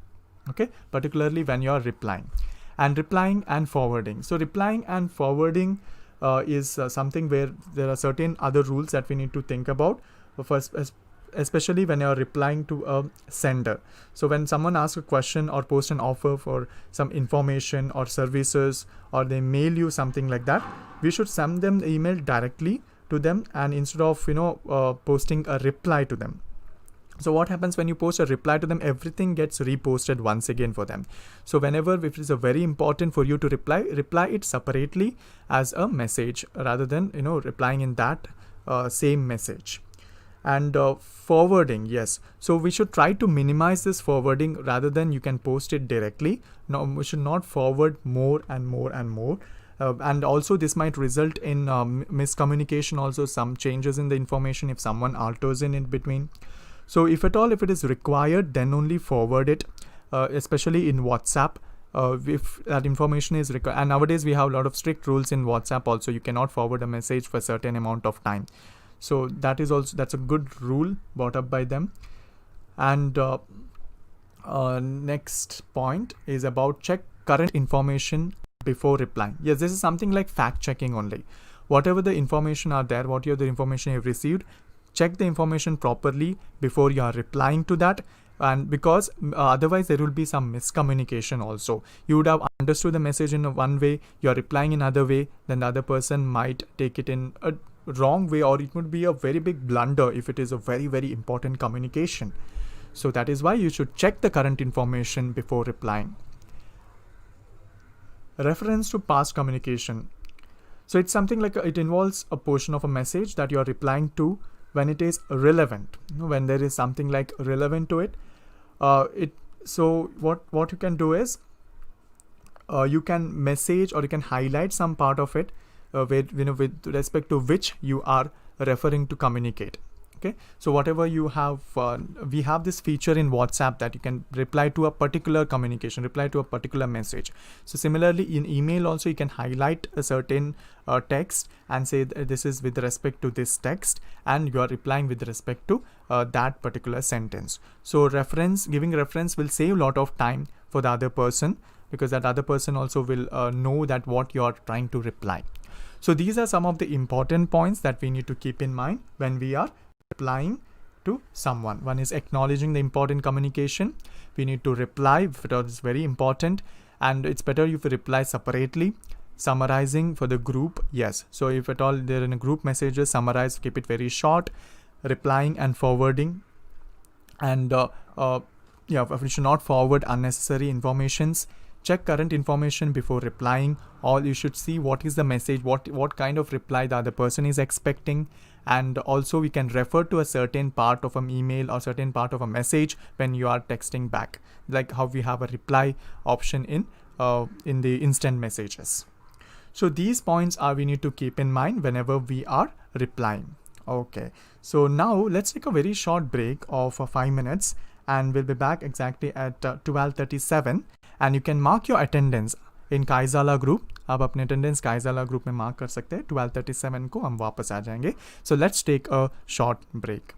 Okay, particularly when you are replying. And replying and forwarding. So replying and forwarding is something where there are certain other rules that we need to think about. First, especially when you're replying to a sender. So when someone asks a question or posts an offer for some information or services, or they mail you something like that, we should send them the email directly to them, and instead of posting a reply to them. So what happens when you post a reply to them, everything gets reposted once again for them. So whenever if it is a very important for you to reply it separately as a message, rather than replying in that same message. And forwarding, yes, so we should try to minimize this forwarding, rather than you can post it directly. No, we should not forward more and more and more, and also this might result in miscommunication, also some changes in the information if someone alters in between. So if at all, if it is required, then only forward it, especially in WhatsApp. If that information is required, and nowadays we have a lot of strict rules in WhatsApp also, you cannot forward a message for a certain amount of time. So that's a good rule brought up by them. And next point is about check current information before replying. Yes, this is something like fact checking only. Whatever the information are there, whatever the information you've received, check the information properly before you are replying to that. And because otherwise there will be some miscommunication also. You would have understood the message in one way, you are replying in another way, then the other person might take it in a wrong way, or it would be a very big blunder if it is a very important communication. So that is why you should check the current information before replying. Reference to past communication. So it's something like it involves a portion of a message that you're replying to when it is relevant, when there is something like relevant to it. So what you can do is you can message or you can highlight some part of it with respect to which you are referring to communicate. Okay, so whatever you have, we have this feature in WhatsApp that you can reply to a particular communication, reply to a particular message. So similarly in email also you can highlight a certain text and say this is with respect to this text, and you are replying with respect to that particular sentence. So giving reference will save a lot of time for the other person, because that other person also will know that what you are trying to reply. So these are some of the important points that we need to keep in mind when we are replying to someone. One is acknowledging the important communication. We need to reply if it is very important, and it's better if you reply separately. Summarizing for the group, yes. So if at all they're in a group messages, summarize, keep it very short. Replying and forwarding, and we should not forward unnecessary informations. Check current information before replying. Or you should see what is the message, what kind of reply the other person is expecting. And also we can refer to a certain part of an email or certain part of a message when you are texting back, like how we have a reply option in the instant messages. So these points we need to keep in mind whenever we are replying. Okay, so now let's take a very short break of 5 minutes, and we'll be back exactly at 12:37. And you can mark your attendance in Kaizala group. आप अपने attendance Kaizala group में mark कर सकते हैं. 12:37 को हम वापस आ जाएंगे. So let's take a short break.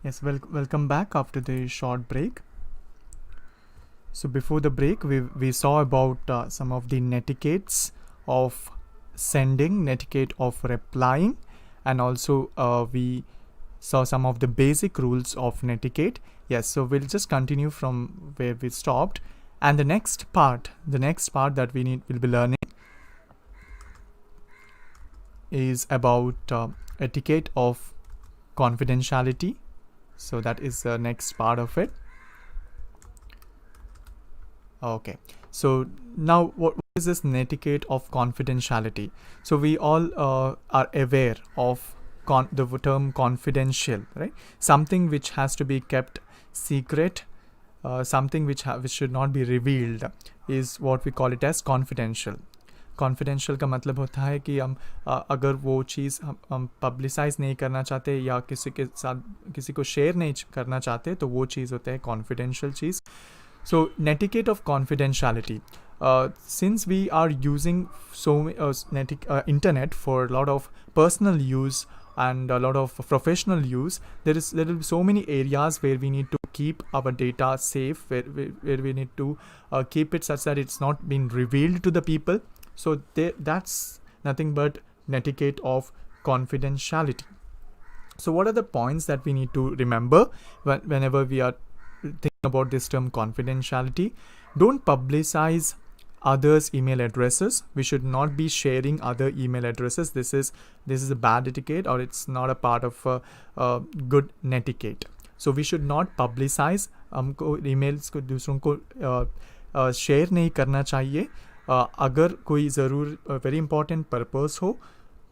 Yes, welcome back after the short break. So before the break, we saw about some of the netiquettes of sending, netiquette of replying, and also we saw some of the basic rules of netiquette. Yes, so we'll just continue from where we stopped. And the next part that we'll be learning is about etiquette of confidentiality. So that is the next part of it. Okay, so now what is this netiquette of confidentiality? So we all are aware of the term confidential, right? Something which has to be kept secret, something which should not be revealed, is what we call it as confidential. Confidential का मतलब होता है कि हम अगर वो चीज़ हम publicise नहीं करना चाहते या किसी के साथ किसी को शेयर नहीं करना चाहते, तो वो चीज़ होता है कॉन्फिडेंशियल चीज़. So netiquette of confidentiality. Since we are using internet for a lot of personal use and a lot of professional use, there will be so many areas where we need to keep our data safe, where we need to keep it such that it's not been revealed to the people. So that's nothing but netiquette of confidentiality. So what are the points that we need to remember whenever we are thinking about this term confidentiality? Don't publicize others' email addresses. We should not be sharing other email addresses. This is a bad etiquette, or it's not a part of good netiquette. So we should not publicize. हमको emails को दूसरों को share नहीं करना चाहिए. अगर कोई ज़रूर very important purpose हो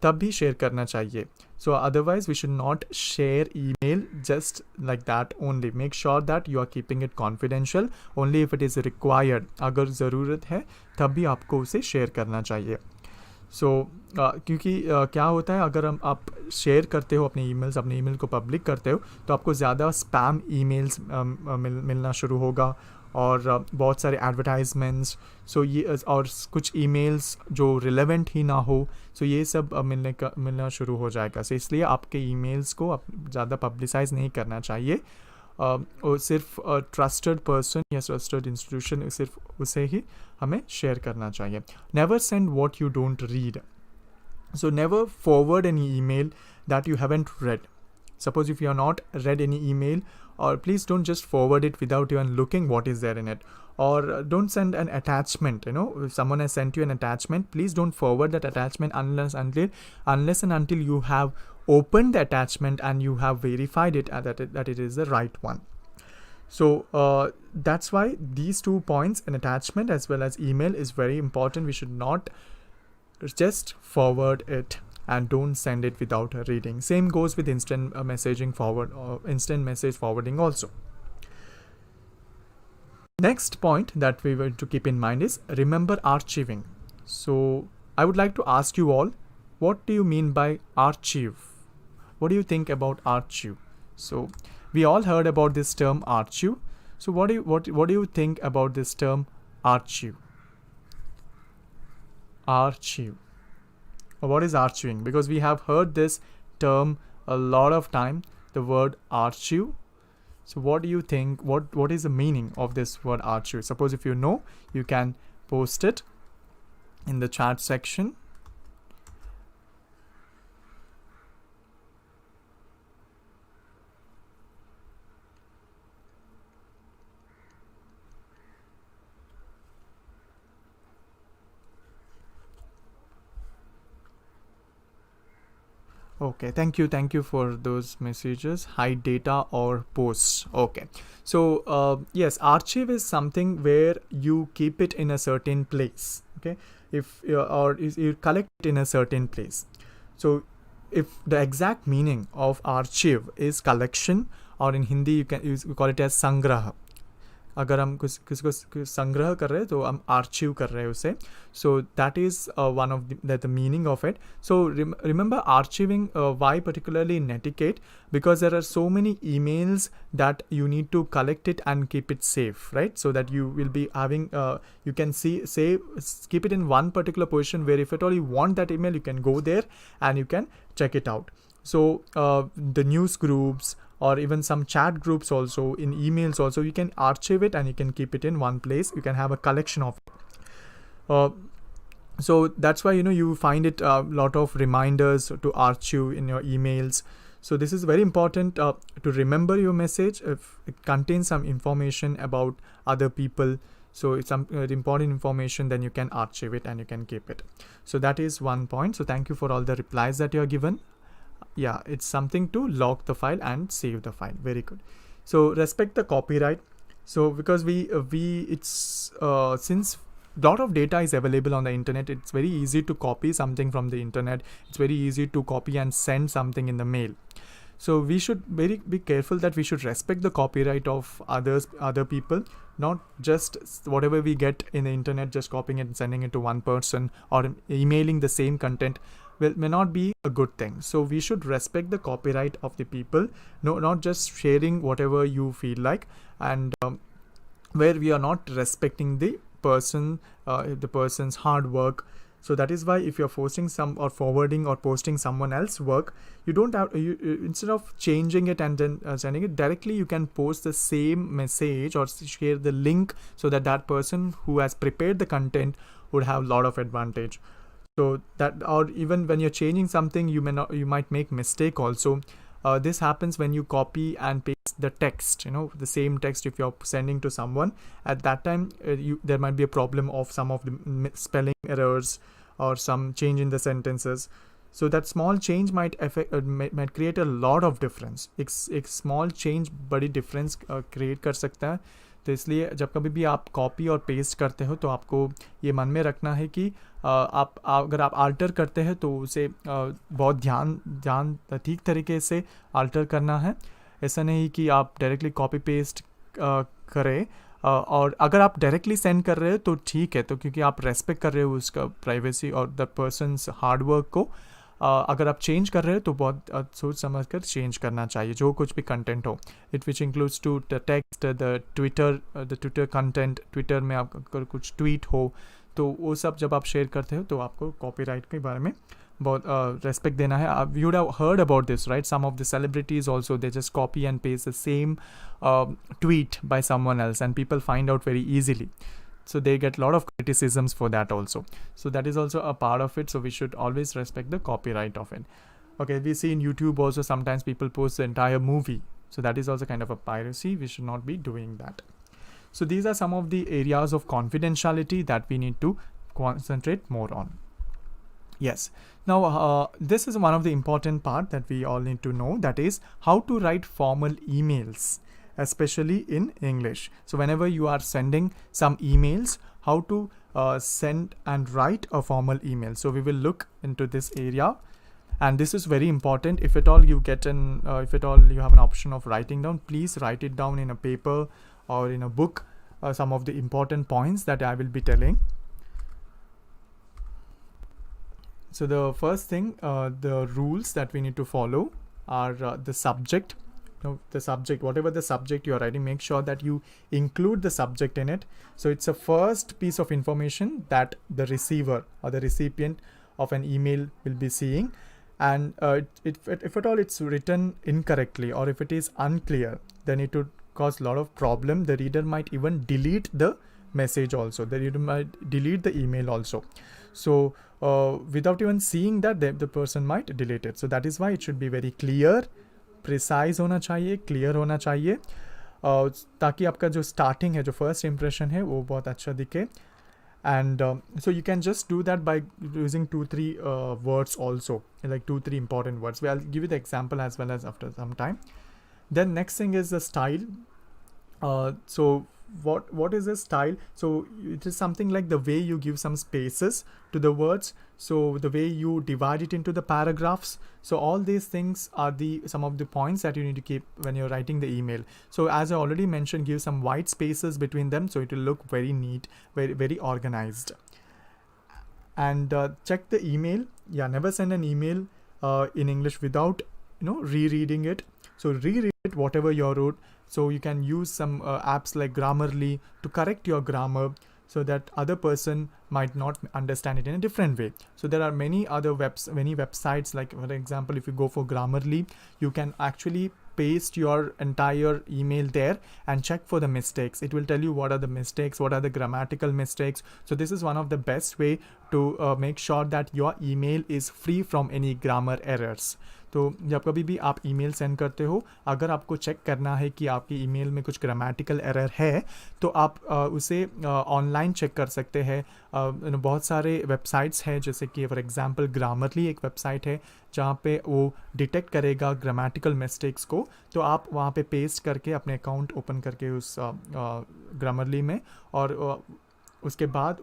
तब भी share करना चाहिए. So otherwise we should not share email just like that only. Make sure that you are keeping it confidential only if it is required. अगर ज़रूरत है तब भी आपको उसे share करना चाहिए. So क्योंकि क्या होता है, अगर आप शेयर करते हो अपने ईमेल्स, अपने ईमेल को पब्लिक करते हो, तो आपको ज़्यादा स्पैम ईमेल्स मिलना शुरू होगा और बहुत सारे एडवर्टाइजमेंट्स. सो ये और कुछ ईमेल्स जो रिलेवेंट ही ना हो, सो ये सब मिलना शुरू हो जाएगा. सो इसलिए आपके ईमेल्स को ज़्यादा पब्लिसाइज नहीं करना चाहिए. और सिर्फ ट्रस्टेड पर्सन या ट्रस्टेड इंस्टीट्यूशन, सिर्फ उसे ही हमें शेयर करना चाहिए. Never send what you don't read. So never forward any email that you haven't red. Suppose if you are not read any email, or please don't just forward it without even looking what is there in it, or don't send an attachment. If someone has sent you an attachment, please don't forward that attachment unless and until you have opened the attachment and you have verified it that it is the right one. So that's why these 2 points, an attachment as well as email, is very important. We should not just forward it and don't send it without reading. Same goes with instant messaging forward or instant message forwarding also. Next point that we want to keep in mind is remember archiving. So I would like to ask you all, what do you mean by archive? What do you think about archive? So we all heard about this term archive. So what do you think about this term archive? Archive. What is archiving? Because we have heard this term a lot of time, the word archive. So what do you think? What is the meaning of this word archive? Suppose if you know, you can post it in the chat section. Okay, thank you for those messages. Hide data or posts. Okay, so yes, archive is something where you keep it in a certain place. Okay, if you collect it in a certain place. So if the exact meaning of archive is collection, or in Hindi you call it as sangraha. अगर हम किसी को संग्रह कर रहे हैं तो हम आर्चिव कर रहे हैं उसे. So that is one of the meaning of it. So remember archiving. Why particularly netiquette? Because there are so many emails that you need to collect it and keep it safe, right? So that you will be having you can keep it in one particular position where if at all you want that email, you can go there and you can check it out. So the news groups or even some chat groups also, in emails also, you can archive it and you can keep it in one place. You can have a collection of it. So that's why you find it a lot of reminders to archive in your emails. So this is very important to remember your message. If it contains some information about other people, so it's some important information, then you can archive it and you can keep it. So that is one point. So thank you for all the replies that you are given. Yeah, it's something to lock the file and save the file. Very good. So respect the copyright. So because it's since lot of data is available on the internet, it's very easy to copy something from the internet. It's very easy to copy and send something in the mail. So we should be careful that we should respect the copyright of other people, not just whatever we get in the internet, just copying it and sending it to one person, or emailing the same content may not be a good thing. So we should respect the copyright of the people, no, not just sharing whatever you feel like, and where we are not respecting the person's hard work. So that is why if you're posting some or forwarding or posting someone else's work, you don't have instead of changing it and then sending it directly, you can post the same message or share the link, so that person who has prepared the content would have a lot of advantage. So that, or even when you're changing something, you might make mistake also. This happens when you copy and paste the text, the same text. If you're sending to someone, at that time there might be a problem of some of the spelling errors or some change in the sentences. So that small change might create a lot of difference. एक small change बड़ी difference create कर सकता है. तो इसलिए जब कभी भी आप कॉपी और पेस्ट करते हो, तो आपको ये मन में रखना है कि अगर आप अल्टर करते हैं तो उसे बहुत ध्यान ठीक तरीके से अल्टर करना है. ऐसा नहीं कि आप डायरेक्टली कॉपी पेस्ट करें. और अगर आप डायरेक्टली सेंड कर रहे हो तो ठीक है, तो क्योंकि आप रेस्पेक्ट कर रहे हो उसका प्राइवेसी और द पर्सनस हार्ड वर्क को. अगर आप चेंज कर रहे हो तो बहुत सोच समझ कर चेंज करना चाहिए, जो कुछ भी कंटेंट हो. It which includes to the text, the Twitter content. Twitter में आप अगर कुछ ट्वीट हो तो वो सब जब आप शेयर करते हो तो आपको कॉपीराइट के बारे में बहुत रेस्पेक्ट देना है. You would have heard about this, right? Some of the celebrities also, they just copy and paste the same tweet by someone else, and people find out very easily. So they get a lot of criticisms for that also. So that is also a part of it. So we should always respect the copyright of it. Okay, we see in YouTube also sometimes people post the entire movie. So that is also kind of a piracy. We should not be doing that. So these are some of the areas of confidentiality that we need to concentrate more on. Yes. Now, this is one of the important part that we all need to know, that is how to write formal emails, especially in English. So whenever you are sending some emails, how to send and write a formal email. So we will look into this area, and this is very important. If at all you get if at all you have an option of writing down, please write it down in a paper or in a book, some of the important points that I will be telling. So the first thing, the rules that we need to follow are the subject. The subject, whatever the subject you are writing, make sure that you include the subject in it. So it's a first piece of information that the receiver or the recipient of an email will be seeing. And if at all it's written incorrectly, or if it is unclear, then it would cause a lot of problem. The reader might even delete the message also. The reader might delete the email also. So without even seeing that, the person might delete it. So that is why it should be very clear, precise होना चाहिए, clear होना चाहिए, ताकि आपका जो starting है, जो first impression है, वो बहुत अच्छा दिखे. And so you can just do that by using 2-3 words also, like 2-3 important words. I'll give you the example as well as after some time. Then next thing is the style. So what is the style? So it is something like the way you give some spaces to the words, so the way you divide it into the paragraphs. So all these things are some of the points that you need to keep when you're writing the email. So as I already mentioned, give some white spaces between them, so it will look very neat, very, very organized. And check the email. Never send an email in English without rereading it. So reread it, whatever you wrote. So you can use some apps like Grammarly to correct your grammar, so that other person might not understand it in a different way. So there are many other websites, like for example, if you go for Grammarly, you can actually paste your entire email there and check for the mistakes. It will tell you what are the mistakes, what are the grammatical mistakes. So this is one of the best way to make sure that your email is free from any grammar errors. तो जब कभी भी आप email send करते हो, अगर आपको check करना है कि आपकी ईमेल में कुछ ग्रामेटिकल एरर है, तो आप उसे ऑनलाइन चेक कर सकते हैं. बहुत सारे वेबसाइट्स हैं, जैसे कि फॉर एग्जांपल ग्रामरली एक वेबसाइट है जहाँ पे वो डिटेक्ट करेगा ग्रामेटिकल मिस्टेक्स को. तो आप वहाँ पे पेस्ट करके अपने अकाउंट ओपन करके उस ग्रामरली में, और उसके बाद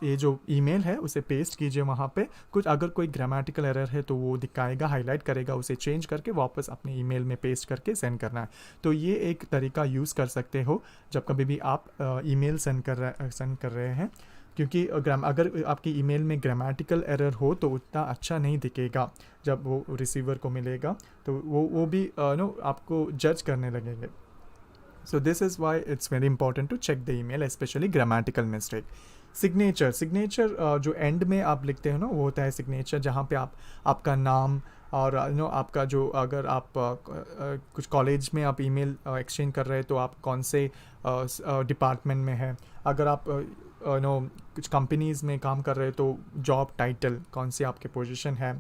ये जो ईमेल है उसे पेस्ट कीजिए वहाँ पे। कुछ अगर कोई ग्रामेटिकल एरर है तो वो दिखाएगा, हाईलाइट करेगा, उसे चेंज करके वापस अपने ईमेल में पेस्ट करके सेंड करना है। तो ये एक तरीका यूज़ कर सकते हो जब कभी भी आप ईमेल सेंड कर रहे हैं, क्योंकि अगर आपकी ईमेल में ग्रामेटिकल एरर हो तो उतना अच्छा नहीं दिखेगा जब वो रिसीवर को मिलेगा, तो वो भी आपको जज करने लगेंगे। So this is why it's very important to check the email, especially grammatical mistake. Signature जो एंड में आप लिखते हैं ना, वो होता है सिग्नेचर, जहाँ पे आपका नाम और आपका जो, अगर आप कुछ कॉलेज में आप ईमेल एक्सचेंज कर रहे हैं तो आप कौन से डिपार्टमेंट में है, अगर आप कुछ कंपनीज़ में काम कर रहे हैं तो जॉब टाइटल कौन सी आपकी पोजीशन है,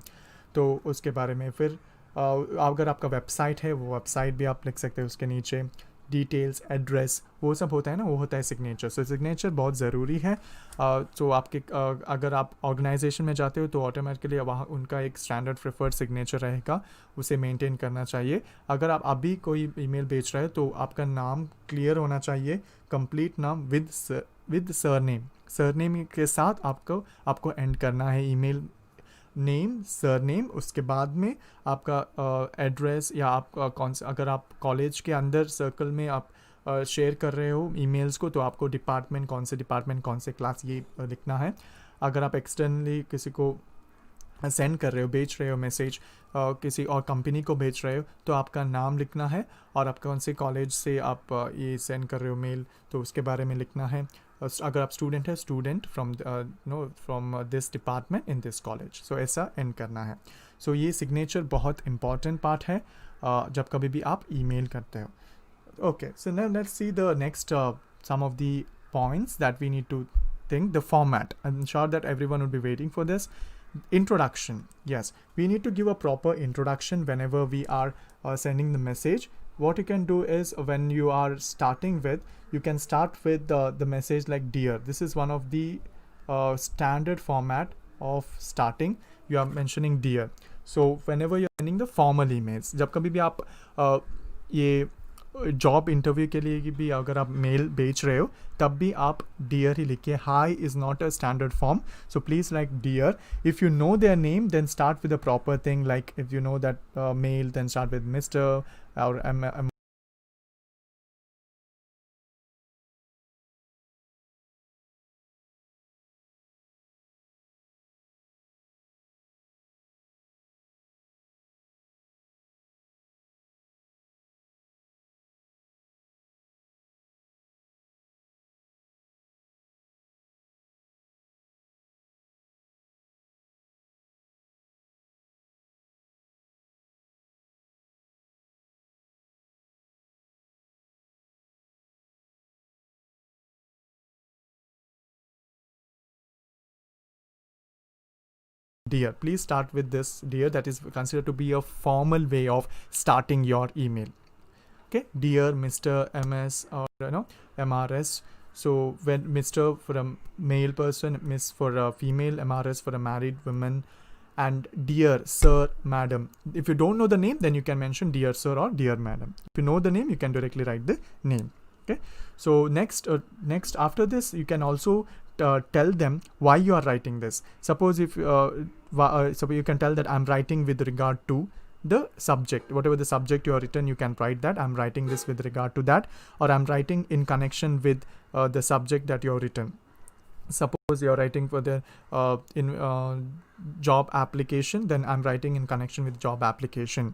तो उसके बारे में। फिर अगर आपका वेबसाइट है वो वेबसाइट भी आप लिख सकते हैं उसके नीचे, डिटेल्स, एड्रेस, वो सब होता है ना, वो होता है सिग्नेचर। सो सिग्नेचर बहुत ज़रूरी है। तो आपके अगर आप ऑर्गेनाइजेशन में जाते हो तो ऑटोमेटिकली वहाँ उनका एक स्टैंडर्ड प्रेफर्ड सिग्नेचर रहेगा, उसे मेंटेन करना चाहिए। अगर आप अभी कोई ईमेल भेज रहे हो तो आपका नाम क्लियर होना चाहिए, कंप्लीट नाम विद सरनेम के साथ आपको एंड करना है ईमेल, नेम, सरनेम, उसके बाद में आपका एड्रेस, या आपका कौन सा, अगर आप कॉलेज के अंदर सर्कल में आप शेयर कर रहे हो ईमेल्स को तो आपको डिपार्टमेंट कौन से क्लास, ये लिखना है। अगर आप एक्सटर्नली किसी को सेंड कर रहे हो, भेज रहे हो मैसेज, किसी और कंपनी को भेज रहे हो तो आपका नाम लिखना है, और आप कौन से कॉलेज से आप ये सेंड कर रहे हो मेल तो उसके बारे में लिखना है। अगर आप स्टूडेंट है, student from this department in this college, so ऐसा एंड करना है। सो ये सिग्नेचर बहुत इंपॉर्टेंट पार्ट है जब कभी भी आप ईमेल करते हो। Okay, so now let's see the next some of the points that we need to think. The format. I'm sure that everyone would be waiting for this. Introduction. Yes, we need to give a proper introduction whenever we are sending the message. What you can do is, when you are starting with, you can start with the message like dear. This is one of the standard format of starting. You are mentioning dear. So whenever you're sending the formal emails, जब कभी भी आप ये job interview के लिए भी अगर आप मेल भेज रहे हो तब भी आप डियर ही लिखिए। Hi is not a standard form, so please like dear. If you know their name then start with a proper thing, like if you know that mail then start with mister और dear. Please start with this dear. That is considered to be a formal way of starting your email. Okay, dear Mr. MS or MRS. So when Mr. for a male person, Miss for a female, MRS for a married woman, and dear sir, madam. If you don't know the name, then you can mention dear sir or dear madam. If you know the name, you can directly write the name. Okay, so next after this, you can also tell them why you are writing this. Suppose if so you can tell that I'm writing with regard to the subject, whatever the subject you are written, you can write that I'm writing this with regard to that, or I'm writing in connection with the subject that you have written. Suppose you're writing for the job application, then I'm writing in connection with job application.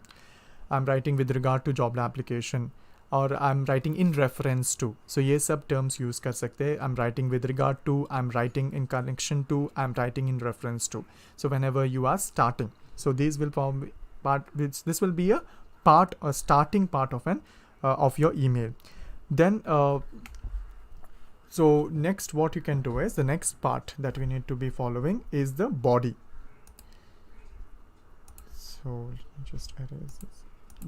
I'm writing with regard to job application, or I'm writing in reference to. So ये सब terms use कर सकते हैं. I'm writing with regard to, I'm writing in connection to, I'm writing in reference to. So whenever you are starting, so these will form part. This will be a starting part of of your email. Then so next what you can do is, the next part that we need to be following is the body. So let me just erase this.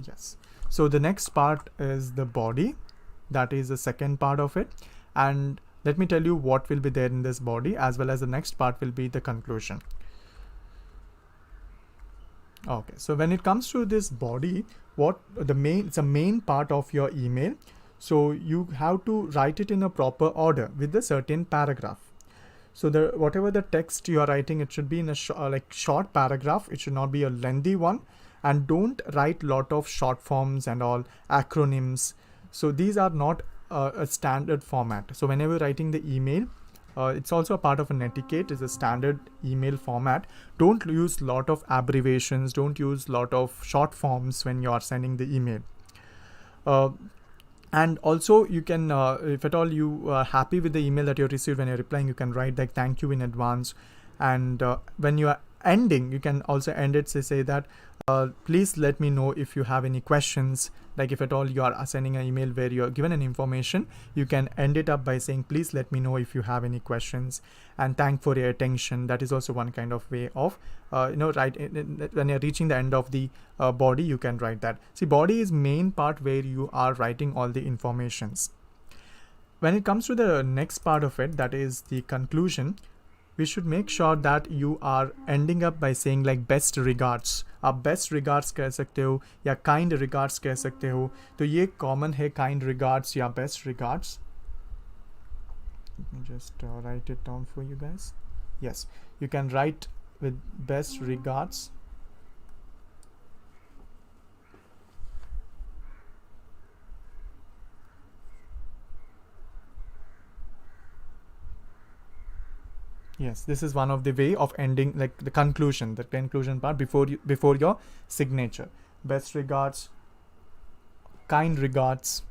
Yes. So the next part is the body. That is the second part of it. And let me tell you what will be there in this body, as well as the next part will be the conclusion. Okay. So when it comes to this body, it's a main part of your email. So you have to write it in a proper order with a certain paragraph. So whatever the text you are writing, it should be in a short paragraph. It should not be a lengthy one, and don't write lot of short forms and all acronyms. So these are not a standard format. So whenever writing the email, it's also a part of a Netiquette, is a standard email format. Don't use lot of abbreviations, don't use lot of short forms when you are sending the email. And also you can, if at all you are happy with the email that you received, when you're replying, you can write like thank you in advance. And when you are ending, you can also end it, say that please let me know if you have any questions. Like if at all you are sending an email where you are given an information, you can end it up by saying please let me know if you have any questions, and thank for your attention. That is also one kind of way of right when you're reaching the end of the body, you can write that. See, body is main part where you are writing all the informations. When it comes to the next part of it, that is the conclusion, we should make sure that you are ending up by saying like best regards. आप best regards कह सकते हो या kind regards कह सकते हो. तो ये common है, kind regards या best regards. Let me just write it down for you guys. Yes, you can write with best regards. Yes, this is one of the way of ending, like the conclusion part before your signature. Best regards, kind regards.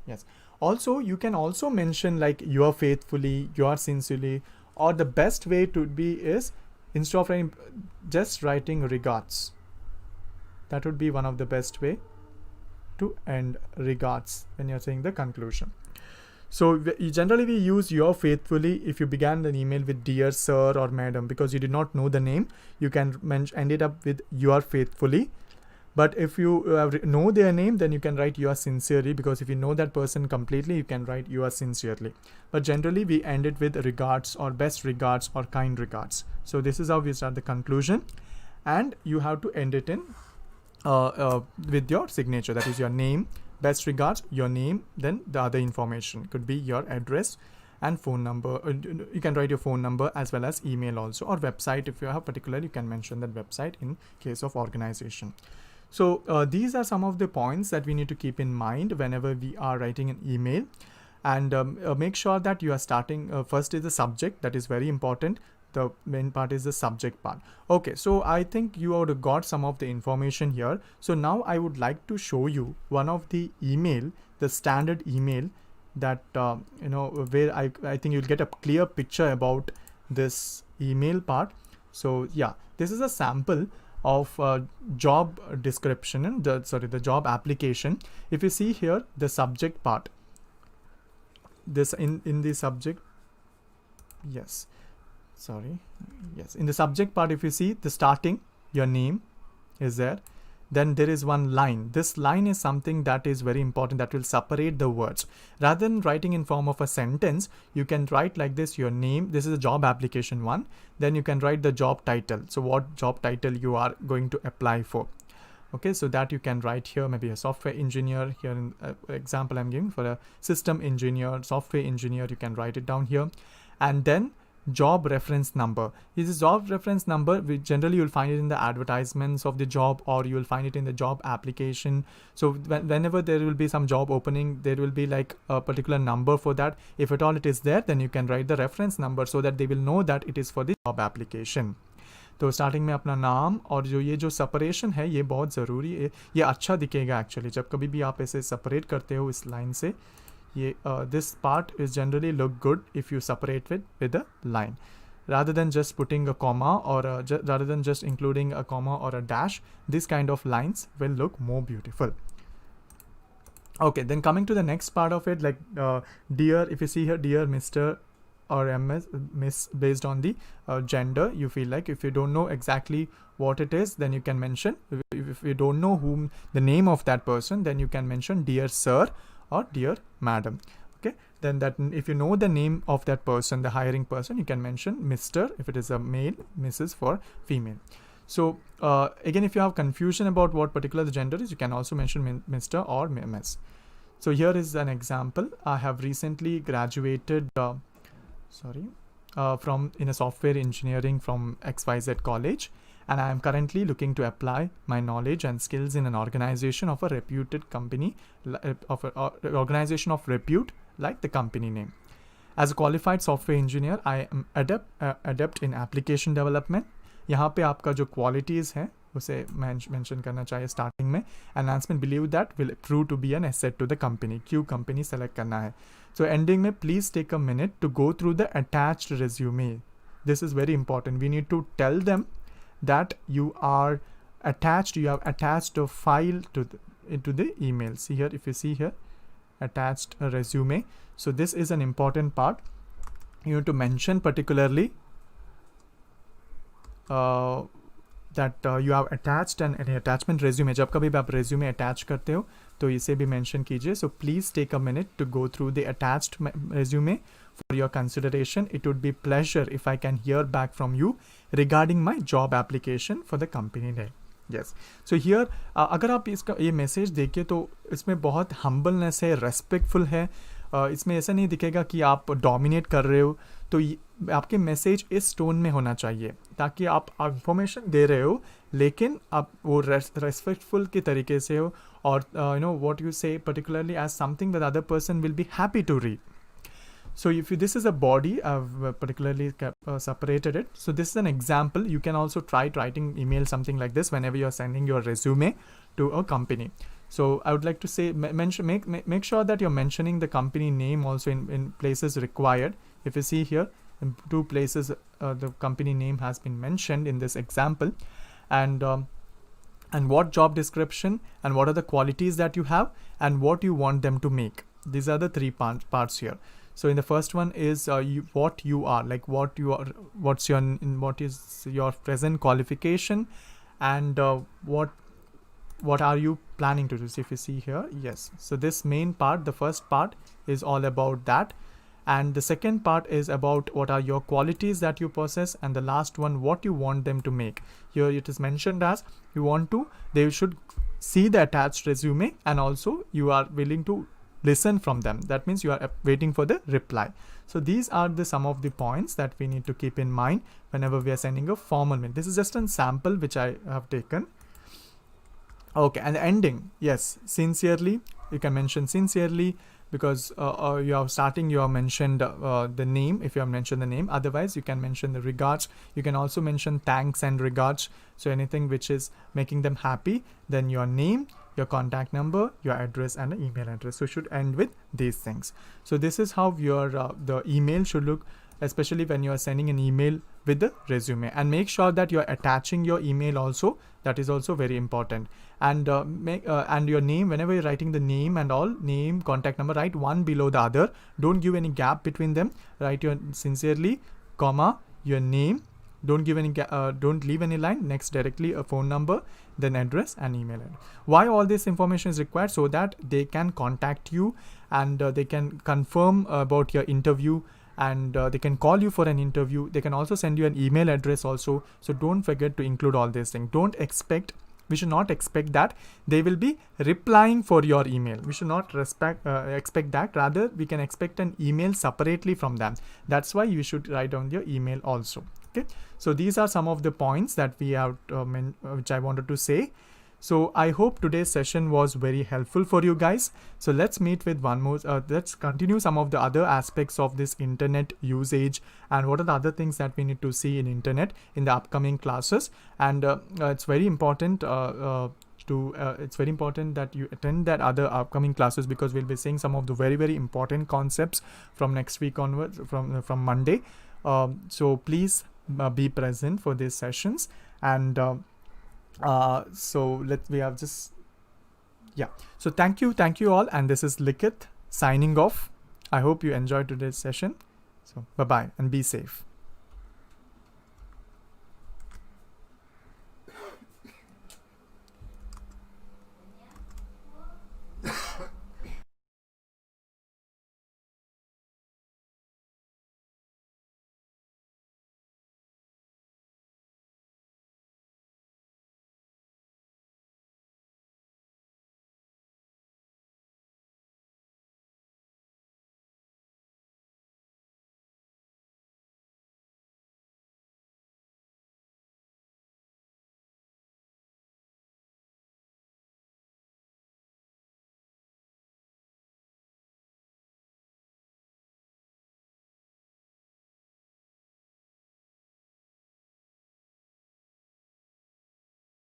Yes. Also, you can also mention like you are faithfully, you are sincerely, or the best way to be is instead of writing, just writing regards. That would be one of the best way to end regards when you're saying the conclusion. So generally we use your faithfully if you began an email with dear sir or madam, because you did not know the name. You can end it up with your faithfully. But if you know their name, then you can write your sincerely, because if you know that person completely, you can write your sincerely. But generally we end it with regards or best regards or kind regards. So this is how we start the conclusion, and you have to end it in with your signature, that is your name, best regards, your name, then the other information could be your address and phone number. You can write your phone number as well as email also, or website. If you have particular, you can mention that website in case of organization. So these are some of the points that we need to keep in mind whenever we are writing an email. And make sure that you are starting first is the subject. That is very important. The main part is the subject part. Okay, so I think you would have got some of the information here. So now I would like to show you one of the email, the standard email that where I think you'll get a clear picture about this email part. So yeah, this is a sample of job description and the job application. If you see here the subject part, this in the subject, yes. Yes, in the subject part, if you see the starting, your name is there. Then there is one line. This line is something that is very important, that will separate the words. Rather than writing in form of a sentence, you can write like this, your name. This is a job application one. Then you can write the job title. So what job title you are going to apply for. Okay, so that you can write here, maybe a software engineer. Here in example I'm giving for a system engineer, software engineer, you can write it down here. And then job reference number. This is job reference number, which generally you'll find it in the advertisements of the job, or you will find it in the job application. So whenever there will be some job opening, there will be like a particular number for that. If at all it is there, then you can write the reference number so that they will know that it is for the job application. तो starting में अपना नाम, और जो separation है ये बहुत ज़रूरी है. ये अच्छा दिखेगा एक्चुअली जब कभी भी आप ऐसे सेपरेट करते हो इस लाइन से. This part is generally look good if you separate it with a line, rather than just putting a comma or rather than just including a comma or a dash. This kind of lines will look more beautiful. Okay, then coming to the next part of it, like dear, if you see here, dear Mr. or Miss, based on the gender, you feel like. If you don't know exactly what it is, then you can mention. If you don't know whom the name of that person, then you can mention dear sir or dear madam. Okay, then that if you know the name of that person, the hiring person, you can mention Mr. if it is a male, Mrs. for female. So again, if you have confusion about what particular the gender is, you can also mention Mr. or Ms. So here is an example. I have recently graduated from in a software engineering from XYZ college, and I am currently looking to apply my knowledge and skills in an organization of a reputed company, of an organization of repute like the company name. As a qualified software engineer, I am adept in application development. यहाँ पे आपका जो qualities हैं उसे mention करना चाहिए starting में. Announcement believe that will prove to be an asset to the company. क्यों company select करना है. So ending में please take a minute to go through the attached resume. This is very important. We need to tell them that you have attached a file into the email. See here, if you see here, attached a resume. So this is an important part. You need to mention particularly that you have attached an attachment resume. जब कभी भी आप resume attach करते हो तो इसे भी mention कीजिए. So please take a minute to go through the attached resume for your consideration. It would be pleasure if I can hear back from you regarding my job application for the company name. Yes. So here अगर आप इसका ये message देखिए तो इसमें बहुत humbleness है, respectful है. इसमें ऐसा नहीं दिखेगा कि आप डोमिनेट कर रहे हो. तो आपके मैसेज इस टोन में होना चाहिए ताकि आप इंफॉर्मेशन दे रहे हो लेकिन आप वो रेस्पेक्टफुल के तरीके से हो और you know what you say particularly as something that other person will be happy to read. So if this is a body, I've particularly separated it. So this is an example. You can also try writing email something like this whenever you're sending your resume to a company. So I would like to say, make sure that you're mentioning the company name also in places required. If you see here, in 2 places, the company name has been mentioned in this example, and what job description and what are the qualities that you have and what you want them to make. These are the 3 parts here. So in the first one is what you are, like what is your present qualification, and what are you planning to do. So if you see here, yes. So this main part, the first part is all about that, and the second part is about what are your qualities that you possess, and the last one what you want them to make. Here it is mentioned as they should see the attached resume, and also you are willing to listen from them. That means you are waiting for the reply. So these are some of the points that we need to keep in mind whenever we are sending a formal mail. This is just a sample which I have taken. Okay, and the ending, yes, sincerely. You can mention sincerely because you are starting, you have mentioned the name, if you have mentioned the name. Otherwise, you can mention the regards. You can also mention thanks and regards. So anything which is making them happy, then your name, your contact number, your address, and an email address. So should end with these things. So this is how your the email should look, especially when you are sending an email with the resume. And make sure that you are attaching your email also. That is also very important. And and your name, whenever you're writing the name and all, name, contact number, write one below the other. Don't give any gap between them. Write your sincerely, comma, your name. Don't give any don't leave any line. Next, directly a phone number, then address and email address. Why all this information is required? So that they can contact you and they can confirm about your interview, and they can call you for an interview. They can also send you an email address also. So don't forget to include all these things. We should not expect that they will be replying for your email. We should not expect that. Rather, we can expect an email separately from them. That's why you should write down your email also. Okay, so these are some of the points that we have which I wanted to say. So I hope today's session was very helpful for you guys. So let's meet with one more. Let's continue some of the other aspects of this internet usage and what are the other things that we need to see in internet in the upcoming classes. And it's very important it's very important that you attend that other upcoming classes, because we'll be seeing some of the very, very important concepts from next week onwards, from Monday. So please be present for these sessions. And so so thank you all, and this is Likith signing off. I hope you enjoyed today's session. So bye bye and be safe.